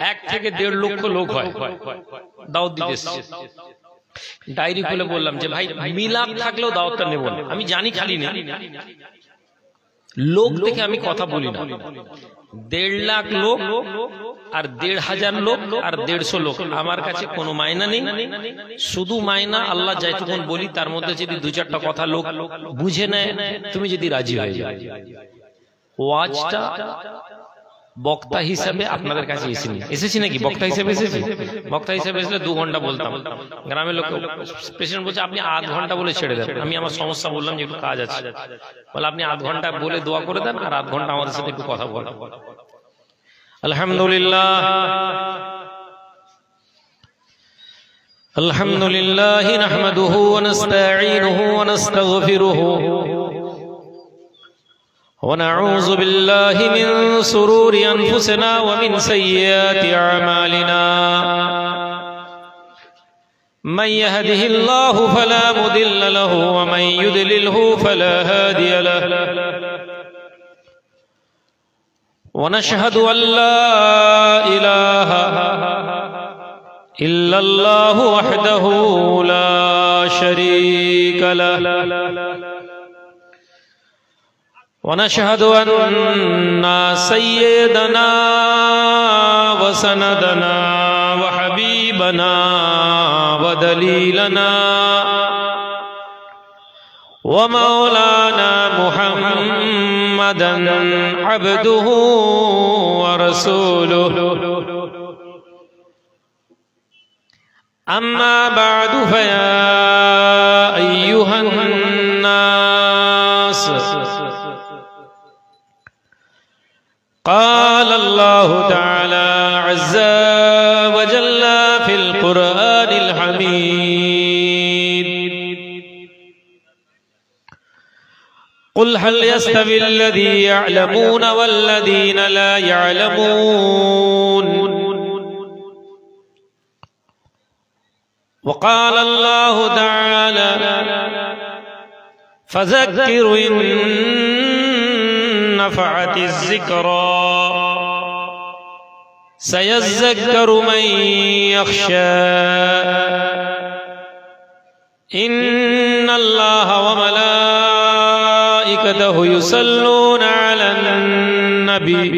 1 থেকে 1.5 লক্ষ লোক হয় দাওয়াত দিতে এসেছে। ডায়েরি খুলে বললাম যে ভাই মিলাদ থাকলেও দাওয়াতটা নেব না, আমি জানি খালি না লোক দেখে আমি কথা বলি না। 1.5 লাখ লোক আর 1,500 লোক আর 150 লোক আমার কাছে কোনো মায়না নেই। শুধু মায়না আল্লাহ যেটুকুন বলি তার মধ্যে যদি 2-4টা কথা লোক বুঝে নেয়, তুমি যদি রাজি হয়ে যাও। ওয়াজটা বক্তা হিসাবে আপনাদের কাছে এসেছি নাকি? বক্তা হিসেবে এসেছি। বক্তা হিসেবে এসলে 2 ঘন্টা বলতাম। গ্রামের লোক পেশেন্ট বলছে আপনি আধ ঘন্টা বলে ছেড়ে দেন। আমি আমার সমস্যা বললাম যে একটু কাজ আছে, বলে আপনি আধ ঘন্টা বলে দোয়া করে দেন আর আধ ঘন্টা আমাদের সাথে একটু কথা বলেন। আলহামদুলিল্লাহ আলহামদুলিল্লাহ নাহমাদুহু ওয়া নাস্তাঈনুহু ওয়া নাস্তাগফিরুহু ونعوذ بالله من شرور أنفسنا ومن سيئات أعمالنا من يهده الله فلا مضل له ومن يضلله فلا هادي له ونشهد أن لا إله إلا الله وحده لا شريك له ونشهد أن سيدنا وسندنا وحبيبنا ودليلنا ومولانا محمدا عبده ورسوله أما بعد فيا أيها الناس قال الله تعالى عز وجل في القرآن الحميد قل هل يستوي الذين يعلمون والذين لا يعلمون وقال الله تعالى فذكر إن نفعت الذكرى سيذكر من يخشى إن الله وملائكته يصلون على النبي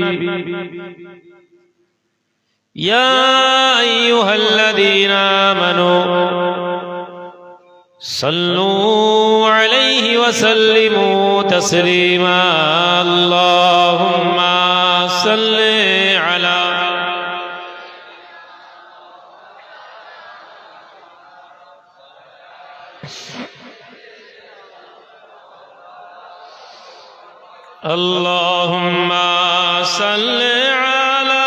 يا أيها الذين آمنوا صلوا عليه وسلموا تسليما اللهم صل على اللهم صل على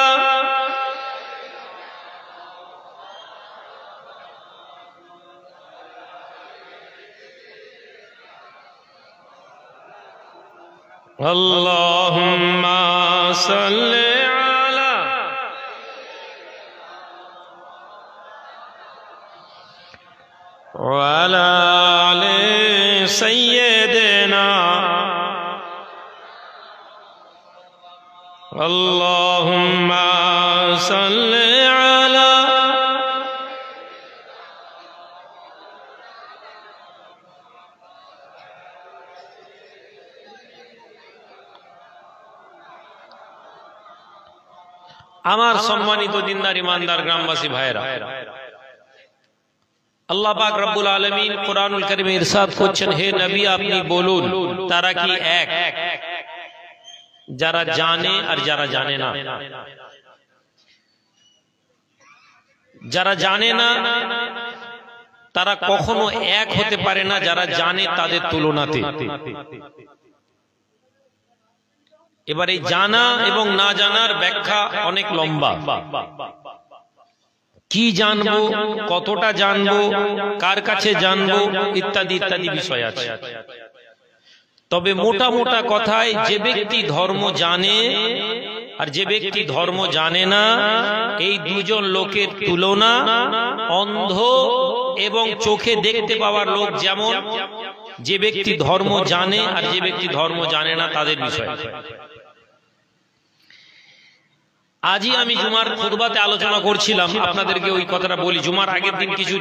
اللهم صل على وعلى آل سيدنا اللهم صل على আমার সম্মানিত দিনদার ইমানদার গ্রামবাসী ভাইরা, আল্লাহ পাক রব্বুল আলামিন কোরআনুল কারীমে ইরশাদ করছেন, হে নবী আপনি বলুন তারা কি এক, যারা জানে আর যারা জানে না। যারা জানে না তারা কখনো এক হতে পারে না যারা জানে তাদের তুলনাতে। এবার এই জানা এবং না জানার ব্যাখ্যা অনেক লম্বা। কি জানবো, কতটা জানবো, কার কাছে জানবো, ইত্যাদি ইত্যাদি বিষয় আছে। তবে মোটা মোটা কথায় যে ব্যক্তি ধর্ম জানে আর যে ব্যক্তি ধর্ম জানে না, এই দুজন লোকের তুলনা অন্ধ এবং চোখে দেখতে পাওয়ার লোক যেমন, যে ব্যক্তি ধর্ম জানে আর যে ব্যক্তি ধর্ম জানে না তাদের বিষয়। আজই আমি জুমার খুতবাতে আলোচনা করছিলাম, আপনাদেরকে ওই কথাটা বলি। জুমার আগের দিন কিছু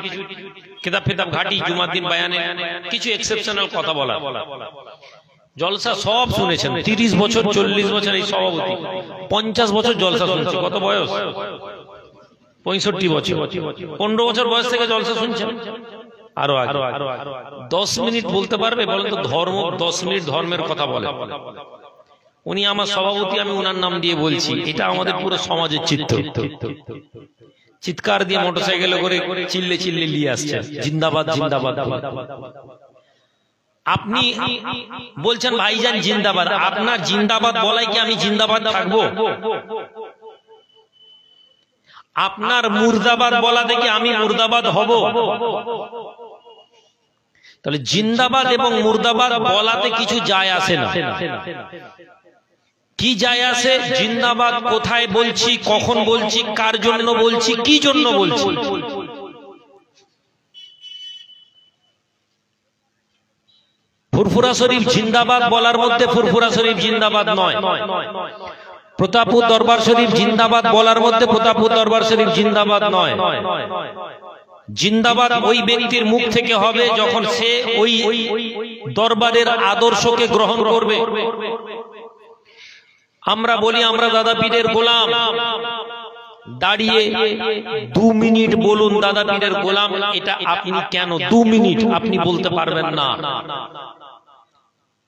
কিতাব ফিতাব ঘাটি, জুমার দিন বায়ানে কিছু এক্সেপশনাল কথা বলা। জলসা সব শুনেছেন, 30 বছর 40 বছর এই সভাপতি, 50 বছর জলসা শুনছে। কত বয়স? 65 বছর। 15 বছর বয়স থেকে জলসা শুনছেন। আরো আগে 10 মিনিট বলতে পারবে? বলেন তো, ধর্ম 10 মিনিট ধর্মের কথা বলে। উনি আমার সভাপতি, আমি ওনার নাম দিয়ে বলছি। এটা আমাদের পুরো সমাজের চিত্র। চিৎকার দিয়ে মোটরসাইকেলে করে চিল্লে চিল্লে নিয়ে আসছে, জিন্দাবাদ জিন্দাবাদ। আপনি বলছেন ভাইজান জিন্দাবাদ, আপনার জিন্দাবাদ বলাই কি আমি জিন্দাবাদ থাকবো? আপনার মুর্দাবাদ বলা দেখে আমি মুর্দাবাদ হব? তাহলে জিন্দাবাদ এবং মুর্দাবাদ বলাতে কিছু যায় আসে না। কি যায় আসে? জিন্দাবাদ কোথায় বলছি, কখন বলছি, কার জন্য বলছি, কি জন্য বলছি। ফুরফুরা শরীফ জিন্দাবাদ বলার মধ্যে ফুরফুরা শরীফ জিন্দাবাদ নয়। প্রতাপপুর দরবার শরীফ জিন্দাবাদ বলার মধ্যে প্রতাপপুর দরবার শরীফ জিন্দাবাদ নয়। জিন্দাবাদ ওই ব্যক্তির মুখ থেকে হবে যখন সে ওই দরবারের আদর্শকে গ্রহণ করবে। আমরা বলি আমরা দাদা পীরের গোলাম, দাঁড়িয়ে 2 মিনিট বলুন দাদা পীরের গোলাম, এটা আপনি কেন 2 মিনিট আপনি বলতে পারবেন না?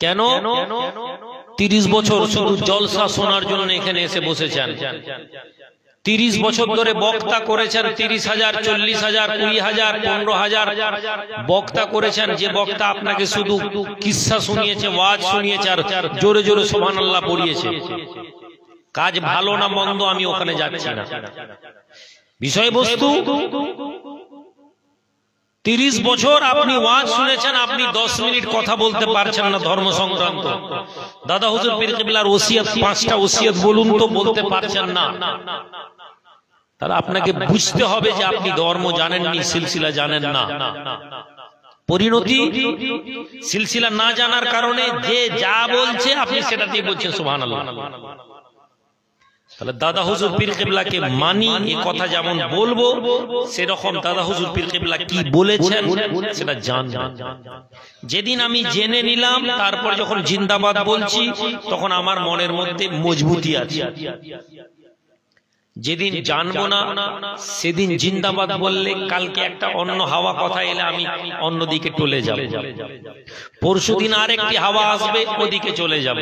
কেন? 30 বছর শুধু জলসা শোনার জন্য এখানে এসে বসেছেন। 30 বছর ধরে বক্তা করেছেন, 30,000 40,000 20,000 15,000 বক্তা করেছেন। যে বক্তা আপনাকে শুধু কিসসা শুনিয়েছে, ওয়াজ শুনিয়েছে আর জোরে জোরে সুবহানাল্লাহ পড়িয়েছে। কাজ ভালো না মন্দ আমি ওখানে যাচ্ছি না। বিষয়বস্তু 30 বছর আপনি ওয়াজ শুনেছেন, আপনি 10 মিনিট কথা বলতে পারছেন না ধর্ম সংক্রান্ত। দাদা হুজুর পীর কিবলার ওসিয়ত 5টা ওসিয়ত বলুন তো, বলতে পারছেন না। তাহলে আপনাকে বুঝতে হবে যে আপনি ধর্ম জানেননি, সিলসিলা জানেন না। পরিণতি সিলসিলা না জানার কারণে যে যা বলছে আপনি সেটাতেই বলছেন সুবহানাল্লাহ। তাহলে দাদা হুজুর পীর কিবলাকে মানি, এই কথা যেমন বলবো সেরকম দাদা হুজুর পীর কিবলা কি বলেছেন সেটা জানবেন। যেদিন আমি জেনে নিলাম, তারপর যখন জিন্দাবাদ বলছি তখন আমার মনের মধ্যে মজবুতি আছে। যেদিন জানবো না সেদিন জিন্দাবাদ বললে কালকে একটা অন্য হাওয়া কথা এলে আমি অন্যদিকে চলে যাব। পরশুদিন আরেকটি হাওয়া আসবে, ওদিকে চলে যাব।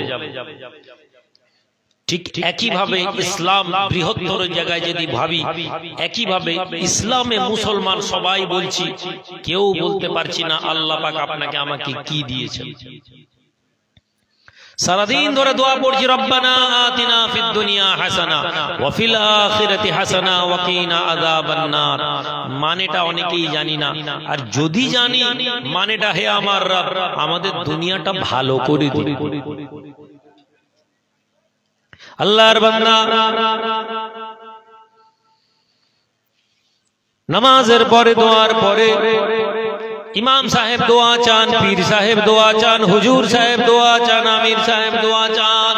ঠিক একইভাবে ইসলাম বৃহত্তর জায়গায় যদি ভাবি, একইভাবে ইসলামে মুসলমান সবাই বলছি, কেউ বলতে পারছি না আল্লাহ পাক আপনাকে আমাকে কি দিয়েছেন। সারাদিন ধরে দোয়া পড়ছি, রব্বানা আতিনা ফিদ দুনিয়া হাসানা ওয়া ফিল আখিরাতি হাসানা ওয়া কিনা আযাবান নার। মানেটা অনেকেই জানি না, আর যদি জানি মানেটা, হে আমার রব আমাদের দুনিয়াটা ভালো করে দিন। আল্লাহর বান্দা নামাজের পরে, দোয়ার পরে ইমাম সাহেব দোয়া চান, পীর সাহেব দোয়া চান, হুজুর সাহেব দোয়া চান, আমির সাহেব দোয়া চান।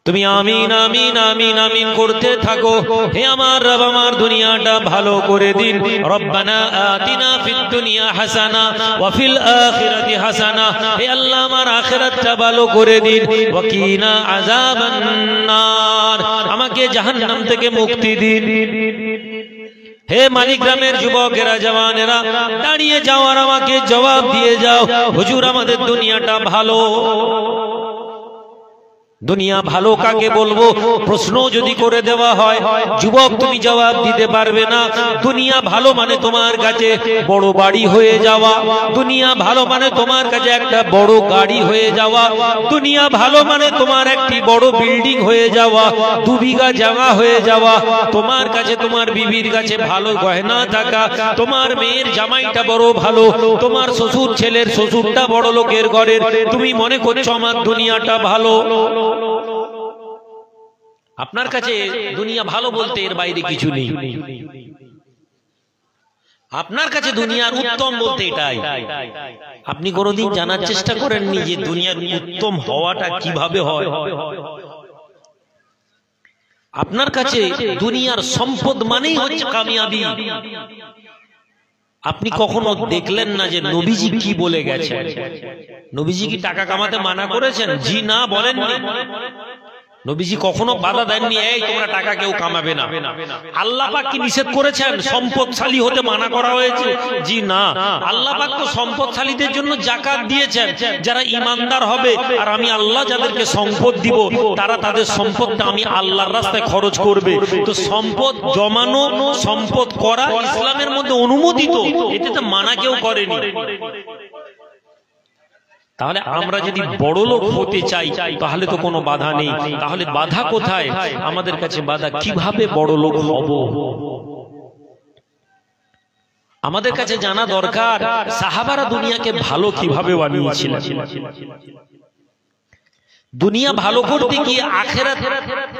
তুমি আমিন আমিন আমিন আমিন করতে থাকো। হে আমার রব আমার দুনিয়াটা ভালো করে দিন। রব্বানা আতিনা ফিদ দুনিয়া হাসানা ওয়া ফিল আখিরাতি হাসানা। হে আল্লাহ আমার আখিরাতটা ভালো করে দিন। ওয়া কিনা আযাবান নার, আমাকে জাহান্নাম থেকে মুক্তি দিন। হে মানিকগ্রামের যুবকেরা, জওয়ানেরা, দাঁড়িয়ে যাও আর আমাকে জবাব দিয়ে যাও, হুজুর আমাদের দুনিয়াটা ভালো। দুনিয়া ভালো কাকে বলবো প্রশ্ন যদি করে দেওয়া হয়, যুবক তুমি জবাব দিতে পারবে না। দুনিয়া ভালো মানে তোমার কাছে বড় বাড়ি হয়ে যাওয়া, দুনিয়া ভালো মানে তোমার কাছে একটা বড় গাড়ি হয়ে যাওয়া, দুনিয়া ভালো মানে তোমার একটি বড় বিল্ডিং হয়ে যাওয়া, 2 বিঘা জায়গা হয়ে যাওয়া, তোমার কাছে তোমার বিবির কাছে ভালো গয়না থাকা, তোমার মেয়ের জামাইটা বড় ভালো, তোমার শ্বশুর ছেলের শ্বশুরটা বড় লোকের ঘরের, তুমি মনে করছো আমার দুনিয়াটা ভালো। আপনার কাছে দুনিয়া ভালো বলতে এর বাইরে কিছু নেই। আপনার কাছে দুনিয়ার উত্তম বলতে এটাই। আপনি কোনোদিন জানার চেষ্টা করেননি যে দুনিয়ার উত্তম হওয়াটা কিভাবে হয়? আপনার কাছে দুনিয়ার সম্পদ মানেই হচ্ছে কামিয়াবি। আপনি কখনো দেখলেন না যে নবীজি কি বলে গেছেন? নবীজি কি টাকা কামাতে মানা করেছেন? জি না, বলেননি। নবীজি কখনো বাধা দেননি, এই তোমরা টাকা কেউ কামাবে না। আল্লাহ পাক কি নিষেধ করেছেন সম্পদশালী হতে মানা করা হয়েছে? জি না। আল্লাহ পাক তো সম্পদশালীদের জন্য যাকাত দিয়েছেন, যারা ঈমানদার হবে আর আমি আল্লাহ যাদেরকে সম্পদ দিব তারা তাদের সম্পদটা আমি আল্লাহর রাস্তায় খরচ করবে। তো সম্পদ জমানো, সম্পদ করা ইসলামের মধ্যে অনুমোদিত, এতে তো মানা কেউ করেনি। তাহলে আমরা যদি বড় লোক হতে চাই তাহলে তো কোনো বাধা নেই। তাহলে বাধা কোথায়? আমাদের কাছে বাধা কিভাবে বড় লোক হব। আমাদের কাছে জানা দরকার সাহাবারা দুনিয়াকে ভালো কিভাবে বানিয়েছিলেন। দুনিয়া ভালো করতে গিয়ে আখিরাত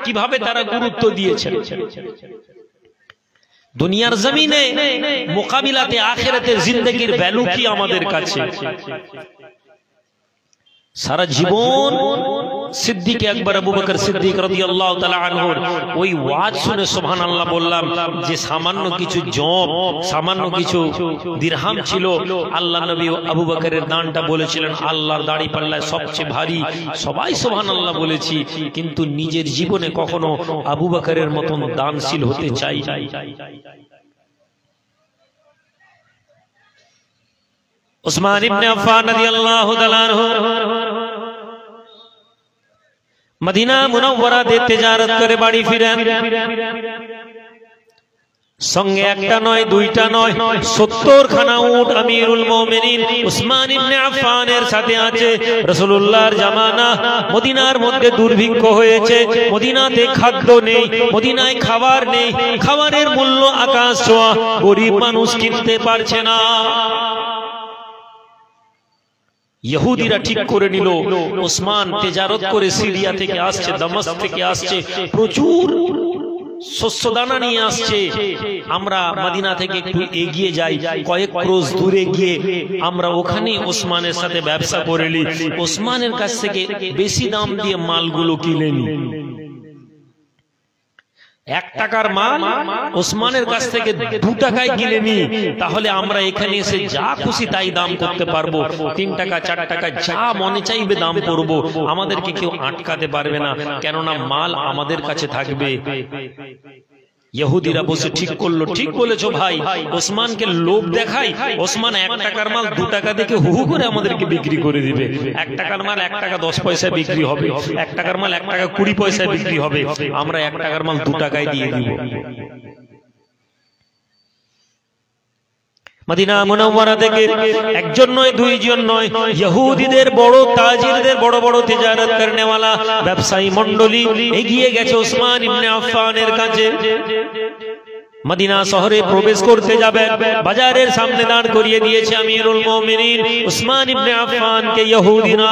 কিভাবে তারা গুরুত্ব দিয়েছেন। দুনিয়ার জমিনে মোকাবিলাতে আখিরাতের জিন্দেগির ভ্যালু কি আমাদের কাছে। সারা জীবন সিদ্দিক আকবর আবু বকর সিদ্দিক রাদিয়াল্লাহু তাআলা আনহুর ওই ওয়াজ শুনে সুবহানাল্লাহ বললাম যে সামান্য কিছু জব, সামান্য কিছু দিরহাম ছিল, আল্লাহ নবী আবু বকরের দানটা বলেছিলেন আল্লাহর দাড়ি পাল্লায় সবচেয়ে ভারী। সবাই সুবহানাল্লাহ বলেছি, কিন্তু নিজের জীবনে কখনো আবু বকরের মতন দানশীল হতে চাই। উসমান ইবনে আফফান রাদিয়াল্লাহু তাআলা আনহু মদিনা মুনাওয়ারাতে তিজারত করে বাড়ি ফিরেন। সঙ্গে একটা নয়, দুইটা নয়, 70 খানা উট আমিরুল মুমিনিন উসমান ইবনে আফফানের সাথে আছে। রাসূলুল্লাহর জামানা, মদিনার মধ্যে দুর্ভিক্ষ হয়েছে, মদিনাতে খাদ্য নেই, মদিনায় খাবার নেই, খাবারের মূল্য আকাশ ছোঁয়া, গরিব মানুষ কিনতে পারছে না। ইহুদিরা ঠিক করে নিল ওসমান তেজারত করে সিরিয়া থেকে আসছে, দামাস্ক থেকে আসছে, প্রচুর শস্য দানা নিয়ে আসছে। আমরা মদিনা থেকে একটু এগিয়ে যাই, কয়েক ক্রোশ দূরে গিয়ে আমরা ওখানে ওসমানের সাথে ব্যবসা করে নিই। ওসমানের কাছ থেকে বেশি দাম দিয়ে মালগুলো কিনে নিই। 1 টাকার মাল ওসমানের কাছ থেকে 2 টাকায় কিনে নিই, তাহলে আমরা এখানে এসে যা খুশি তাই দাম করতে পারবো। 3 টাকা 4 টাকা যা মনে চাইবে দাম করব, আমাদেরকে কেউ আটকাতে পারবে না, কেননা মাল আমাদের কাছে থাকবে। ইহুদিরা বসে ঠিক করলো, ঠিক বলেছো ভাই, ওসমানকে লোভ দেখাই, ওসমান 1 টাকার মাল 2 টাকা দেখে হু হু করে আমাদেরকে বিক্রি করে দিবে। 1 টাকার মাল 1 টাকা 10 পয়সায় বিক্রি হবে, 1 টাকার মাল 1 টাকা 20 পয়সায় বিক্রি হবে, আমরা 1 টাকার মাল 2 টাকায় দিয়ে দিব। মদিনা মুনাওয়ারা থেকে একজন নয়, দুইজন নয়, ইহুদিদের বড় তাজিরদের, বড় বড় তিজারত করনেওয়ালা ব্যবসায়ী মণ্ডলী এগিয়ে গেছে ওসমান ইবনে আফফানের কাছে। মদিনা শহরে প্রবেশ করতে যাবে, বাজারের সামনে দাঁড় করিয়ে দিয়েছে আমিরুল মুমিনিন ওসমান ইবনে আফফানকে ইহুদিরা।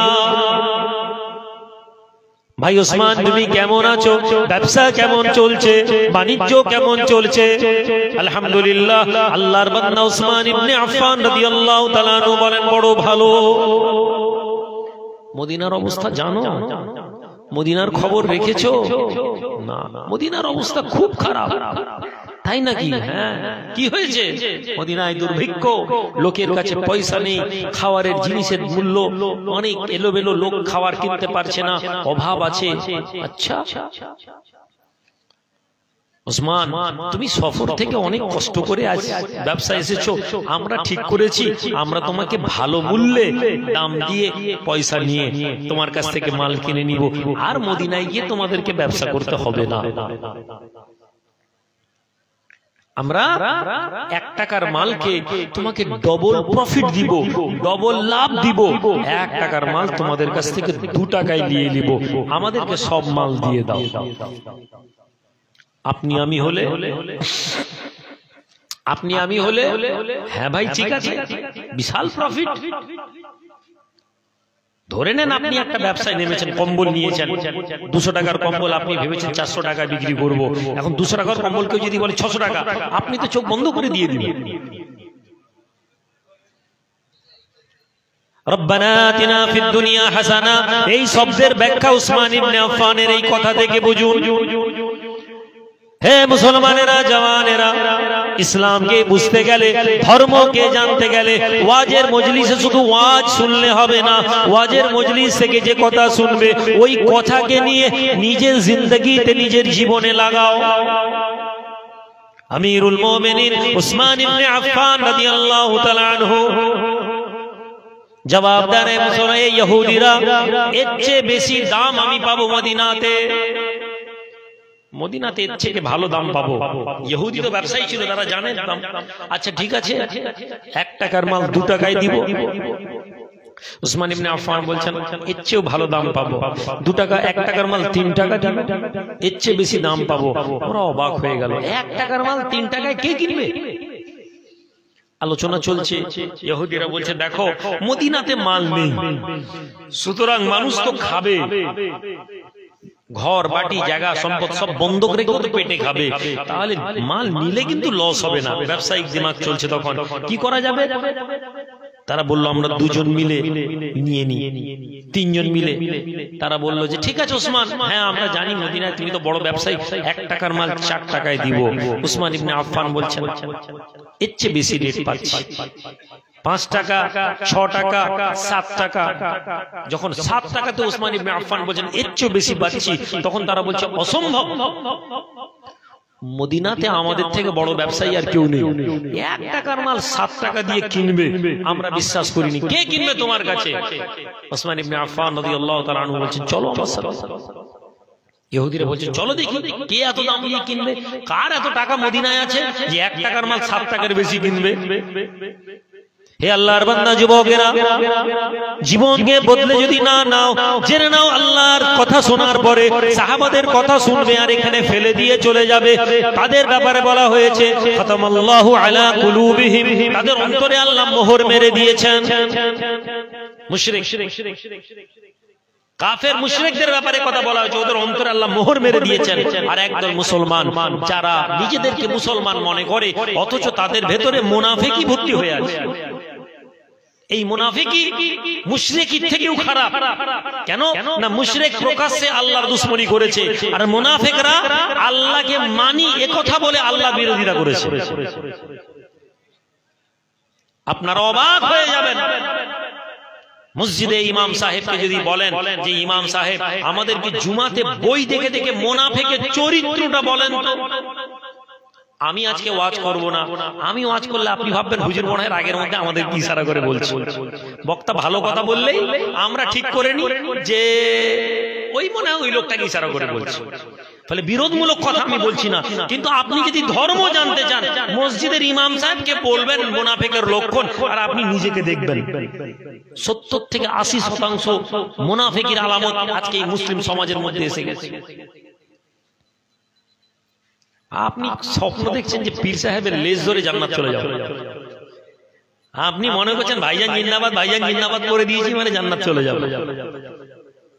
ভাই ওসমান, তুমি কেমন আছো? ব্যবসা কেমন চলছে? বাণিজ্য কেমন চলছে? আলহামদুলিল্লাহ। আল্লাহর বান্দা ওসমান ইবনে আফফান রাদিয়াল্লাহু তাআলা আনহু বলেন, বড় ভালো। মদিনার অবস্থা জানো? মদিনার খবর রেখেছো? না, মদিনার অবস্থা খুব খারাপ। তাই নাকি? হ্যাঁ। কি হয়েছে? মদিনায় দুর্ভিক্ষ, লোকের কাছে পয়সা নেই, খাবারের জিনিসের মূল্য অনেক এলোমেলো, লোক খাবার কিনতে পারছে না, অভাব আছে। আচ্ছা ওসমান, তুমি সফর থেকে অনেক কষ্ট করে আজ ব্যবসা এসেছো, আমরা ঠিক করেছি আমরা তোমাকে ভালো মূল্যে দাম দিয়ে পয়সা নিয়ে তোমার কাছ থেকে মাল কিনে নিব, আর মদিনায় গিয়ে তোমাদেরকে ব্যবসা করতে হবে না। আমরা 1 টাকার মালকে তোমাকে ডবল প্রফিট দিব, ডবল লাভ দিব। 1 টাকার মাল তোমাদের কাছ থেকে 2 টাকায় নিয়ে নিব, আমাদেরকে সব মাল দিয়ে দাও। আপনি আমি হলে, আপনি আমি হলে, হ্যাঁ ভাই ঠিক আছে, বিশাল প্রফিট। ধরে নেন আপনি একটা ব্যবসায় নেমেছেন, কম্বল নিয়েছেন, 200 টাকার কম্বল আপনি ভেবেছেন 400 টাকায় বিক্রি করব। এখন 200 টাকার কম্বল কেউ যদি বলে 600 টাকা, আপনি তো চোখ বন্ধ করে দিয়ে দিবেন। রব্বানা আতিনা ফিদ দুনিয়া হাসানা, এই শব্দের ব্যাখ্যা উসমান ইবনে আফফানের এই কথা থেকে বুঝুন। হে মুসলমানেরা, জওয়ানেরা, ইসলামকে বুঝতে গেলে, ধর্মকে জানতে গেলে ওয়াজের মজলিসে শুধু ওয়াজ শুনলে হবে না। ওয়াজের মজলিস থেকে যে কথা শুনবে ওই কথাকে নিয়ে নিজের জিন্দেগিতে, নিজের জীবনে লাগাও। আমিরুল মুমিনিন উসমান ইবনে আফফান রাদিয়াল্লাহু তাআলা আনহু জবাব দেন, মুসলমান ইহুদিরা, এর চেয়ে বেশি দাম আমি পাবো মদিনাতে। মদিনাতে এর থেকে ভালো দাম পাবো। ইহুদি তো ব্যবসায়ী ছিল, তারা জানে দাম। আচ্ছা ঠিক আছে, 1 টাকার মাল 2 টাকায় দিব। উসমান ইবনে আফফান বলছেন এর চেয়েও ভালো দাম পাবো। 2 টাকা, 1 টাকার মাল 3 টাকা দিব, এর চেয়ে বেশি দাম পাবো। ওরা অবাক হয়ে গেল, 1 টাকার মাল 3 টাকায় কে কিনবে? আলোচনা চলছে। ইহুদিরা বলছে দেখো মদিনাতে মাল নেই, সুতরাং মানুষ তো খাবে, ঘর বাটি জায়গা সম্পদ সব বন্ধক রেখে তো পেটে খাবে, তাহলে মাল নিলে কিন্তু লস হবে না। ব্যবসায়িক দিমাগ চলছে, তখন কি করা যাবে? তারা বলল আমরা 2 জন মিলে নিয়ে নিই, 3 জন মিলে। তারা বলল যে ঠিক আছে ওসমান, হ্যাঁ আমরা জানি মদিনায় তুমি তো বড় ব্যবসায়ী, 1 টাকার মাল 4 টাকায় দিব। উসমান ইবনে আফফান বলছেন এর চেয়ে বেশি রেট পাচ্ছি, 5 টাকা, 6 টাকা, 7 টাকা। যখন 7 টাকাতে উসমান ইবনে আফফান বলছেন এর চেয়ে বেশি পাচ্ছি, তখন তারা বলছে অসম্ভব, মদিনাতে আমাদের থেকে বড় ব্যবসায়ী আর কেউ নেই, 1 টাকার মাল 7 টাকা দিয়ে কিনবে, আমরা বিশ্বাস করিনি। কে কিনবে তোমার কাছে? উসমান ইবনে আফফান রাদিয়াল্লাহু তাআলা আনহু বলছেন চলো আমার সাথে। ইহুদিরা বলছে চলো দেখি কে এত দাম দিয়ে কিনবে, কার এত টাকা মদিনায় আছে যে 1 টাকার মাল 7 টাকার বেশি কিনবে। হে আল্লাহর বান্দা যুবকেরা, জীবনকে বদলে যদি না নাও, জেনে নাও আল্লাহর কথা শোনার পরে সাহাবাদের কথা শুনবে আর এখানে ফেলে দিয়ে চলে যাবে। তাদের ব্যাপারে বলা হয়েছে খাতামাল্লাহু আলা কুলুবিহিম, তাদের অন্তরে আল্লাহ মোহর মেরে দিয়েছেন। মুশরিক, কাফের মুশরিকদের ব্যাপারে কথা বলা হয়েছে, ওদের অন্তরে আল্লাহ মোহর মেরে দিয়েছেন। আর একদল মুসলমান যারা নিজেদেরকে মুসলমান মনে করে অথচ তাদের ভেতরে মুনাফিকি ভর্তি হয়ে আছে। এই মুনাফিকি মুশরিকির থেকেও খারাপ। কেন না? মুশরিক প্রকাশ্যে আল্লাহর দুশমনি করেছে, আর মুনাফিকরা আল্লাহকে মানি একথা বলে আল্লাহ বিরোধিতা করেছে। আপনারা অবাক হয়ে যাবেন, মসজিদে ইমাম সাহেবকে যদি বলেন যে ইমাম সাহেব আমাদেরকে জুমাতে বই দেখে দেখে মুনাফিকের চরিত্রটা বলেন তো, আমি আজকে ওয়াজ করব না। আমি ওয়াজ করলে আপনি ভাববেন হুজুর মনে হয় রাগের মধ্যে আমাদের কি ইশারা করে বলছে। বক্তা ভালো কথা বললেই আমরা ঠিক করে নি যে ওই মনে হয় ওই লোকটাকে ইশারা করে বলছে। ফলে বিরোধমূলক কথা আমি বলছি না, কিন্তু আপনি যদি ধর্ম জানতে চান মসজিদের ইমাম সাহেবকে বলবেন মুনাফিকের লক্ষণ, আর আপনি নিজেকে দেখবেন 70 থেকে 80% মুনাফিকের আলামত আজকে এই মুসলিম সমাজের মধ্যে এসে গেছে। আপনি স্বপ্ন দেখছেন যে পীর সাহেবের লেজ ধরে জান্নাত চলে যাবে, আপনি মনে করছেন ভাইজান জিন্দাবাদ, ভাইজান জিন্দাবাদ করে দিয়েছি মানে জান্নাত চলে যাবে।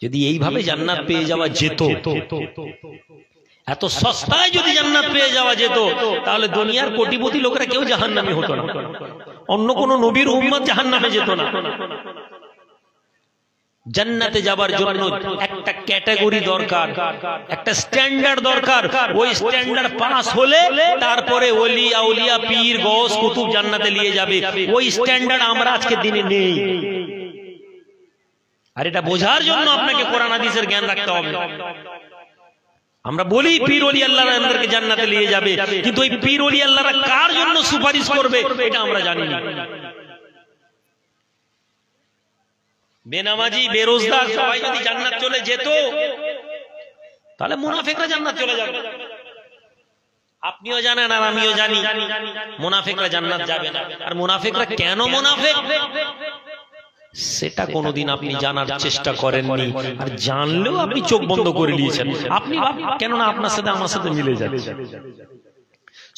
যদি এইভাবে জান্নাত পেয়ে যাওয়া যেত, এত সস্তায় যদি জান্নাত পেয়ে যাওয়া যেত, তাহলে দুনিয়ার কোটিপতি লোকেরা কেউ জাহান্নামী হতো না, অন্য কোন নবীর উম্মত জাহান্নামে যেত না। জান্নাতে যাবার জন্য একটা ক্যাটাগরি দরকার, একটা স্ট্যান্ডার্ড দরকার। ওই স্ট্যান্ডার্ড পাস হলে তারপরে ওলি আউলিয়া পীর গৌস কুতুব জান্নাতে নিয়ে যাবে। ওই স্ট্যান্ডার্ড আমরা আজকে দিনে নেই। আর এটা বোঝার জন্য আপনাকে কোরআন হাদিসের জ্ঞান রাখতে হবে। আমরা বলি পীর ওলি আল্লাহরা আমাদেরকে জান্নাতে নিয়ে যাবে, কিন্তু ওই পীর ওলি আল্লাহরা কার জন্য সুপারিশ করবে এটা আমরা জানি না। বেনামাজি বেরোজগার সবাই যদি জান্নাত চলে যেত, তাহলে মুনাফিকরা জান্নাত চলে যাবে। আপনিও জানেন আর আমিও জানি মুনাফিকরা জান্নাত যাবে না। আর মুনাফিকরা কেন মুনাফিক সেটা কোনোদিন আপনি জানার চেষ্টা করেননি, আর জানলেও আপনি চোখ বন্ধ করে নিয়েছেন। আপনি কেননা আপনার সাথে আমার সাথে মিলে যাচ্ছে।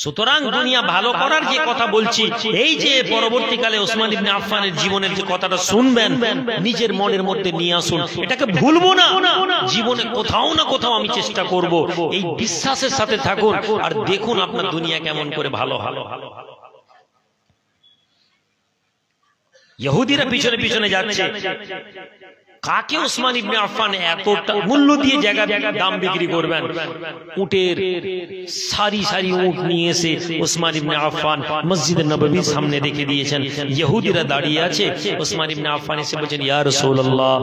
সুতরাং দুনিয়া ভালো করার যে কথা বলছি, এই যে পরবর্তীকালে ওসমান ইবনে আফফানের জীবনের যে কথাটা শুনবেন, নিজের মনের মধ্যে নিয়ে আসুন, এটাকে ভুলবো না। জীবনে কোথাও না কোথাও আমি চেষ্টা করব, এই বিশ্বাসের সাথে থাকুন আর দেখুন আপনার দুনিয়া কেমন করে ভালো ভালো। ইহুদিরা পিছনে পিছনে যাচ্ছে, কাকে ওসমান ইবনে আফফান এতটা মূল্য দিয়ে জায়গা দাম বিক্রি করবেন? উটের সারি সারি উট নিয়ে এসে ওসমান ইবনে আফফান মসজিদে নববীর সামনে রেখে দিয়েছেন। ইহুদিরা দাঁড়িয়ে আছে, ওসমান ইবনে আফফান এসে বলেছেন, ইয়া রাসূলুল্লাহ,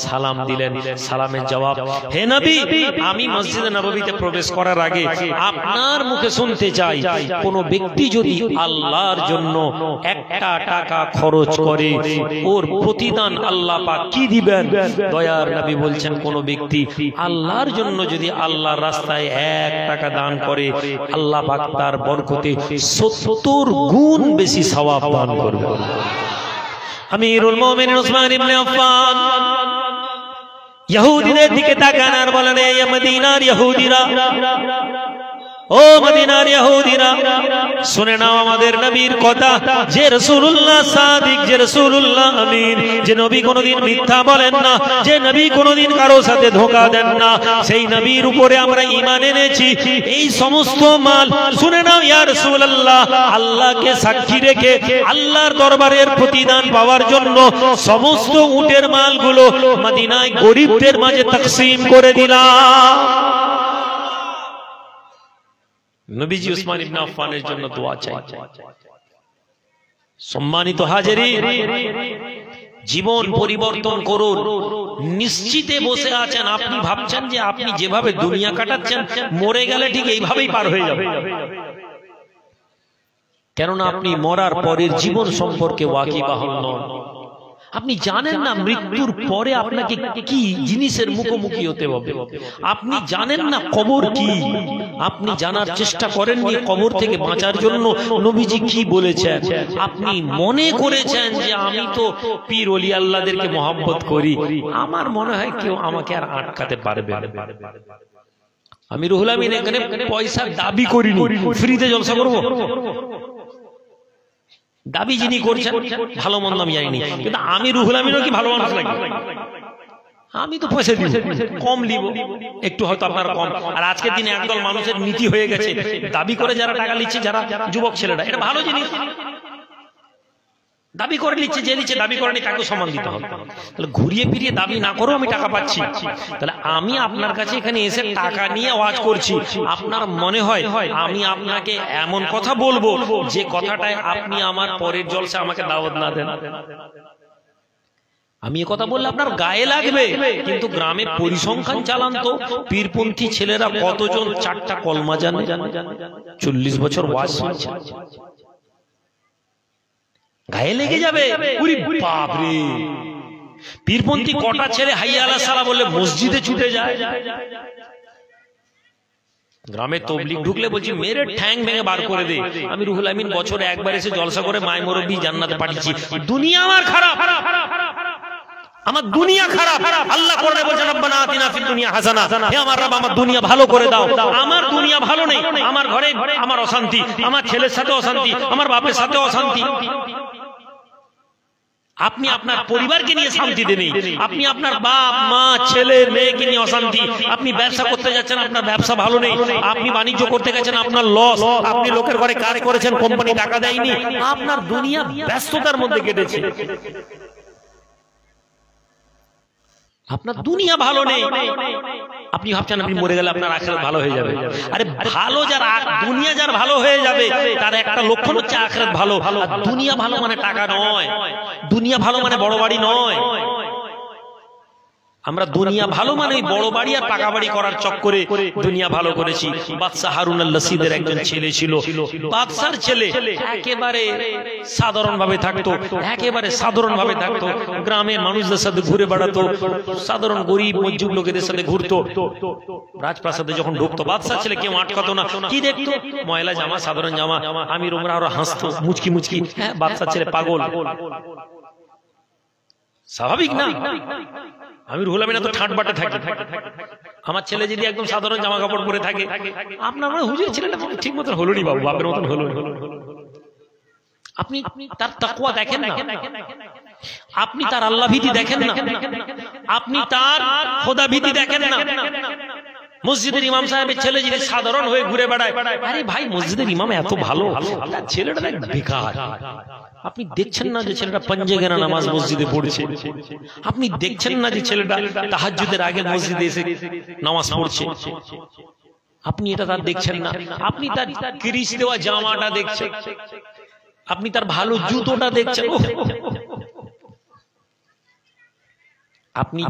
সালাম দিলেন। সালামের জবাব, হে নবী, আমি মসজিদে নববীতে প্রবেশ করার আগে আপনার মুখে শুনতে চাই, কোন ব্যক্তি যদি আল্লাহর জন্য একটা টাকা খরচ করে ওর প্রতিদান আল্লাহ পাক কি দিবেন? দয়ার নবী বলছেন, কোন ব্যক্তি আল্লাহর জন্য যদি আল্লাহর রাস্তায় 1 টাকা দান করে আল্লাহ পাক তার বরকতে 70 গুণ বেশি সওয়াব দান করবেন। আমিরুল মুমিনিন ওসমান ইবনে আফফান ইহুদিদের দিকে তাকান আর বলেন, এই মদিনার ইহুদিরা, ও মদিনার ইহুদিরা, শুনে নাও আমাদের নবীর কথা, যে রাসূলুল্লাহ সাদিক, যে রাসূলুল্লাহ আমিন, যে নবী কোনদিন মিথ্যা বলেন না, যে নবী কোনদিন কারো সাথে ধোঁকা দেন না, সেই নবীর উপরে আমরা ঈমান এনেছি। এই সমস্ত মাল, শুনে নাও ইয়া রাসূলুল্লাহ, আল্লাহকে সাক্ষী রেখে আল্লাহর দরবারের প্রতিদান পাওয়ার জন্য সমস্ত উটের মালগুলো মদিনায় গরিবদের মাঝে তাকসীম করে দিলাম। নবীজি ওসমান ইবনে আফফানের জন্য দোয়া চাই। সম্মানিত হাজিরিন, জীবন পরিবর্তন করুন। নিশ্চিতে বসে আছেন, আপনি ভাবছেন যে আপনি যেভাবে দুনিয়া কাটাচ্ছেন মরে গেলে ঠিক এইভাবেই পার হয়ে যাবে, কেননা আপনি মরার পরের জীবন সম্পর্কে ওয়াকিবহাল নন। আপনি জানেন না মৃত্যুর পরে আপনাকে কি জিনিসের মুখোমুখি হতে হবে, আপনি জানেন না কবর কি, আপনি জানার চেষ্টা করেননি কবর থেকে বাঁচার জন্য নবীজি কি বলেছেন। আপনি মনে করেছেন যে আমি তো পীর ওলি আল্লাহদেরকে মহব্বত করি, আমার মনে হয় কেউ আমাকে আর আটকাতে পারবে না। আমি রুহুল আমিন এখানে পয়সা দাবি করিনি, ফ্রিতে জলসা করব। দাবি যিনি করছেন ভালো মন্দ আমি জানি, কিন্তু আমি রুহুল আমিনও কি ভালো মানুষ নাকি? আমি তো পয়সা দিব, কম দিব একটু, হয়তো আপনার কম। আর আজকের দিনে একদল মানুষের নীতি হয়ে গেছে, দাবি করে যারা টাকা নিচ্ছে, যারা যুবক ছেলেরা, এটা ভালো জিনিস, দাবি করে নিচ্ছে, যে নিচ্ছে দাবি করেনি তাকে সম্মান দিতে হবে। তাহলে ঘুরিয়ে ফিরিয়ে দাবি না করেও আমি টাকা পাচ্ছি, তাহলে আমি আপনার কাছে এখানে এসে টাকা নিয়ে ওয়াজ করছি, আপনার মনে হয় আমি আপনাকে এমন কথা বলবো যে কথাটায় আপনি আমার পরের জলসে আমাকে দাওয়াত না দেন? আমি কথা বললে আপনার গায়ে লাগবে, কিন্তু গ্রামে পরিসংখ্যান চালান তো, পীরপন্থী ছেলেরা কতজন 4টা কলমা জানে, 40 বছর ওয়াজ শুনছে, গায়ে লেগে যাবে। ওরে বাপ রে, পীরপন্থী কটা ছেলে হাইয়া আলা সালা বলে মসজিদে ছুটে যায়, গ্রামে তবলিগ ঢুকলে বলছি মেরে ঠ্যাং ভেঙে বার করে দে। আমি রুহুল আমিন বছরে একবার এসে জলসা করে মায় মুরব্বি জান্নাতে পাঠিয়েছি। দুনিয়া আমার খারাপ, আমার দুনিয়া খারাপ। আল্লাহ কোরআনে বলেছেন রব্বানা আতিনা ফিদ দুনিয়া হাসানা, হে আমার রব আমার দুনিয়া ভালো করে দাও। আমার দুনিয়া ভালো নেই, আমার ঘরে আমার অশান্তি, আমার ছেলের সাথে অশান্তি, আমার বাপের সাথে অশান্তি। আপনি আপনার পরিবারকে নিয়ে শান্তিতে নেই, আপনি আপনার বাপ মা ছেলে মেয়েকে নিয়ে অশান্তি, আপনি ব্যবসা করতে যাচ্ছেন আপনার ব্যবসা ভালো নেই, আপনি বাণিজ্য করতে গেছেন আপনার লস, আপনি লোকের ঘরে কাজ করেছেন কোম্পানি টাকা দেয়নি, আপনার দুনিয়া ব্যস্ততার মধ্যে কেটেছে, আপনার দুনিয়া ভালো নেই। আপনি ভাবছেন আপনি মরে গেলে আপনার আখিরাত ভালো হয়ে যাবে। আরে ভালো যার দুনিয়া যার ভালো হয়ে যাবে তার একটা লক্ষণ হচ্ছে আখিরাত ভালো। দুনিয়া ভালো মানে টাকা নয়, দুনিয়া ভালো মানে বড় বাড়ি নয়। আমরা দুনিয়া ভালো মানে বড় বাড়ি আর পাকা বাড়ি করার চক্করে দুনিয়া ভালো করেছি। বাদশা হারুন আল রশিদের একজন ছেলে ছিল, বাদশার ছেলে একেবারে সাধারণ ভাবে থাকতো, একেবারে সাধারণ ভাবে থাকতো, গ্রামের মানুষদের সাথে ঘুরে বেড়াতো, সাধারণ গরিব মজদুর লোকেদের সাথে ঘুরতো। রাজপ্রাসাদে যখন ঢুকতো বাদশার ছেলে কেউ আটকাতো না, কি দেখতো ময়লা জামা, সাধারণ জামা, আমির ওমরা ওরা হাসতো মুচকি মুচকি, হ্যাঁ বাদশার ছেলে পাগল, স্বাভাবিক না? আমি রুহুল আমিন তো ঠাট বাটে থাকে, আমার ছেলে যদি একদম সাধারণ জামা কাপড় পরে থাকে, আপনার মানে হুজুর ছেলেটা ঠিক মতন হলো নি বাবু, বাপের মতন হলো। আপনি তার তাকওয়া দেখেন না, আপনি তার আল্লাহ ভীতি দেখেন না, আপনি তার খোদা ভীতি দেখেন না। মসজিদের ইমাম সাহেবের ছেলে যদি সাধারণ হয়ে ঘুরে বেড়ায়, আরে ভাই মসজিদের ইমাম এত ভালো, ছেলেটা বেকার। আপনি দেখছেন না যে ছেলেটা পাঞ্জেগানা নামাজ মসজিদে পড়ছে? আপনি দেখছেন না যে ছেলেটা তাহাজ্জুদের আগে মসজিদে এসে নামাজ পড়ছে? আপনি এটা তার দেখছেন না। আপনি তার ক্রিস দেওয়া জামাটা দেখছেন, আপনি তার ভালো জুতোটা দেখছেন। আপনি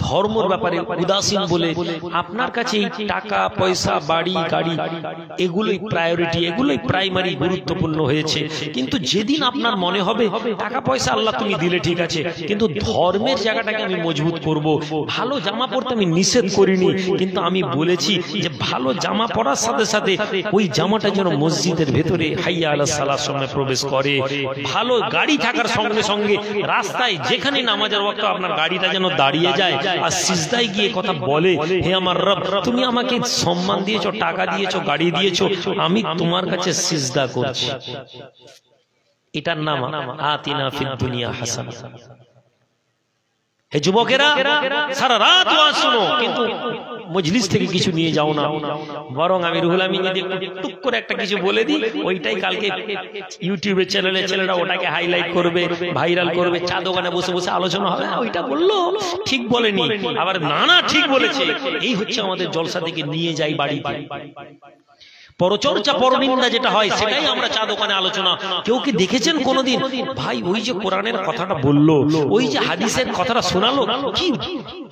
ধর্মের ব্যাপারে উদাসীন বলে আপনার কাছে এই টাকা পয়সা বাড়ি গাড়ি এগুলোই প্রায়োরিটি, এগুলোই প্রাইমারি গুরুত্বপূর্ণ হয়েছে। কিন্তু যেদিন আপনার মনে হবে টাকা পয়সা আল্লাহ তুমি দিলে ঠিক আছে, কিন্তু ধর্মের জায়গাটাকে আমি মজবুত করব। ভালো জামা পরতে আমি নিষেধ করিনি, কিন্তু আমি বলেছি যে ভালো জামা পরার সাথে সাথে ওই জামাটা যেন মসজিদের ভেতরে হাইয়া আলাস সালার সময় প্রবেশ করে। ভালো গাড়ি থাকার সঙ্গে সঙ্গে রাস্তায় যেখানে নামাজের ওয়াক্ত আপনার গাড়িটা যেন দাঁড়িয়ে যায় আর সিজদায় গিয়ে কথা বলে, হে আমার রব তুমি আমাকে সম্মান দিয়েছো, টাকা দিয়েছো, গাড়ি দিয়েছো, আমি তোমার কাছে সিজদা করছি। এটার নাম আতিনা ফিদ দুনিয়া হাসানা। হে যুবকেরা, সারা রাত ওয়াজ শোনো কিন্তু মজলিস থেকে কিছু নিয়ে যাও না। বরং আমি রুহুল আমিন যদি টুক করে একটা কিছু বলে দিই, ওইটাই কালকে ইউটিউবের চ্যানেলে ছেলেরা ওটাকে হাইলাইট করবে, ভাইরাল করবে, চা দোকানে বসে বসে আলোচনা হবে, ওইটা বললো ঠিক বলেনি, আবার না ঠিক বলেছে। এই হচ্ছে আমাদের জলসা থেকে নিয়ে যাই বাড়িতে। পরচর্চা পরনিন্দা যেটা হয় সেটাই আমরা চা দোকানে আলোচনা। কেউ কি দেখেছেন কোনদিন ভাই ওই যে কোরআনের কথাটা বললো, ওই যে হাদিসের কথাটা শোনালো, কি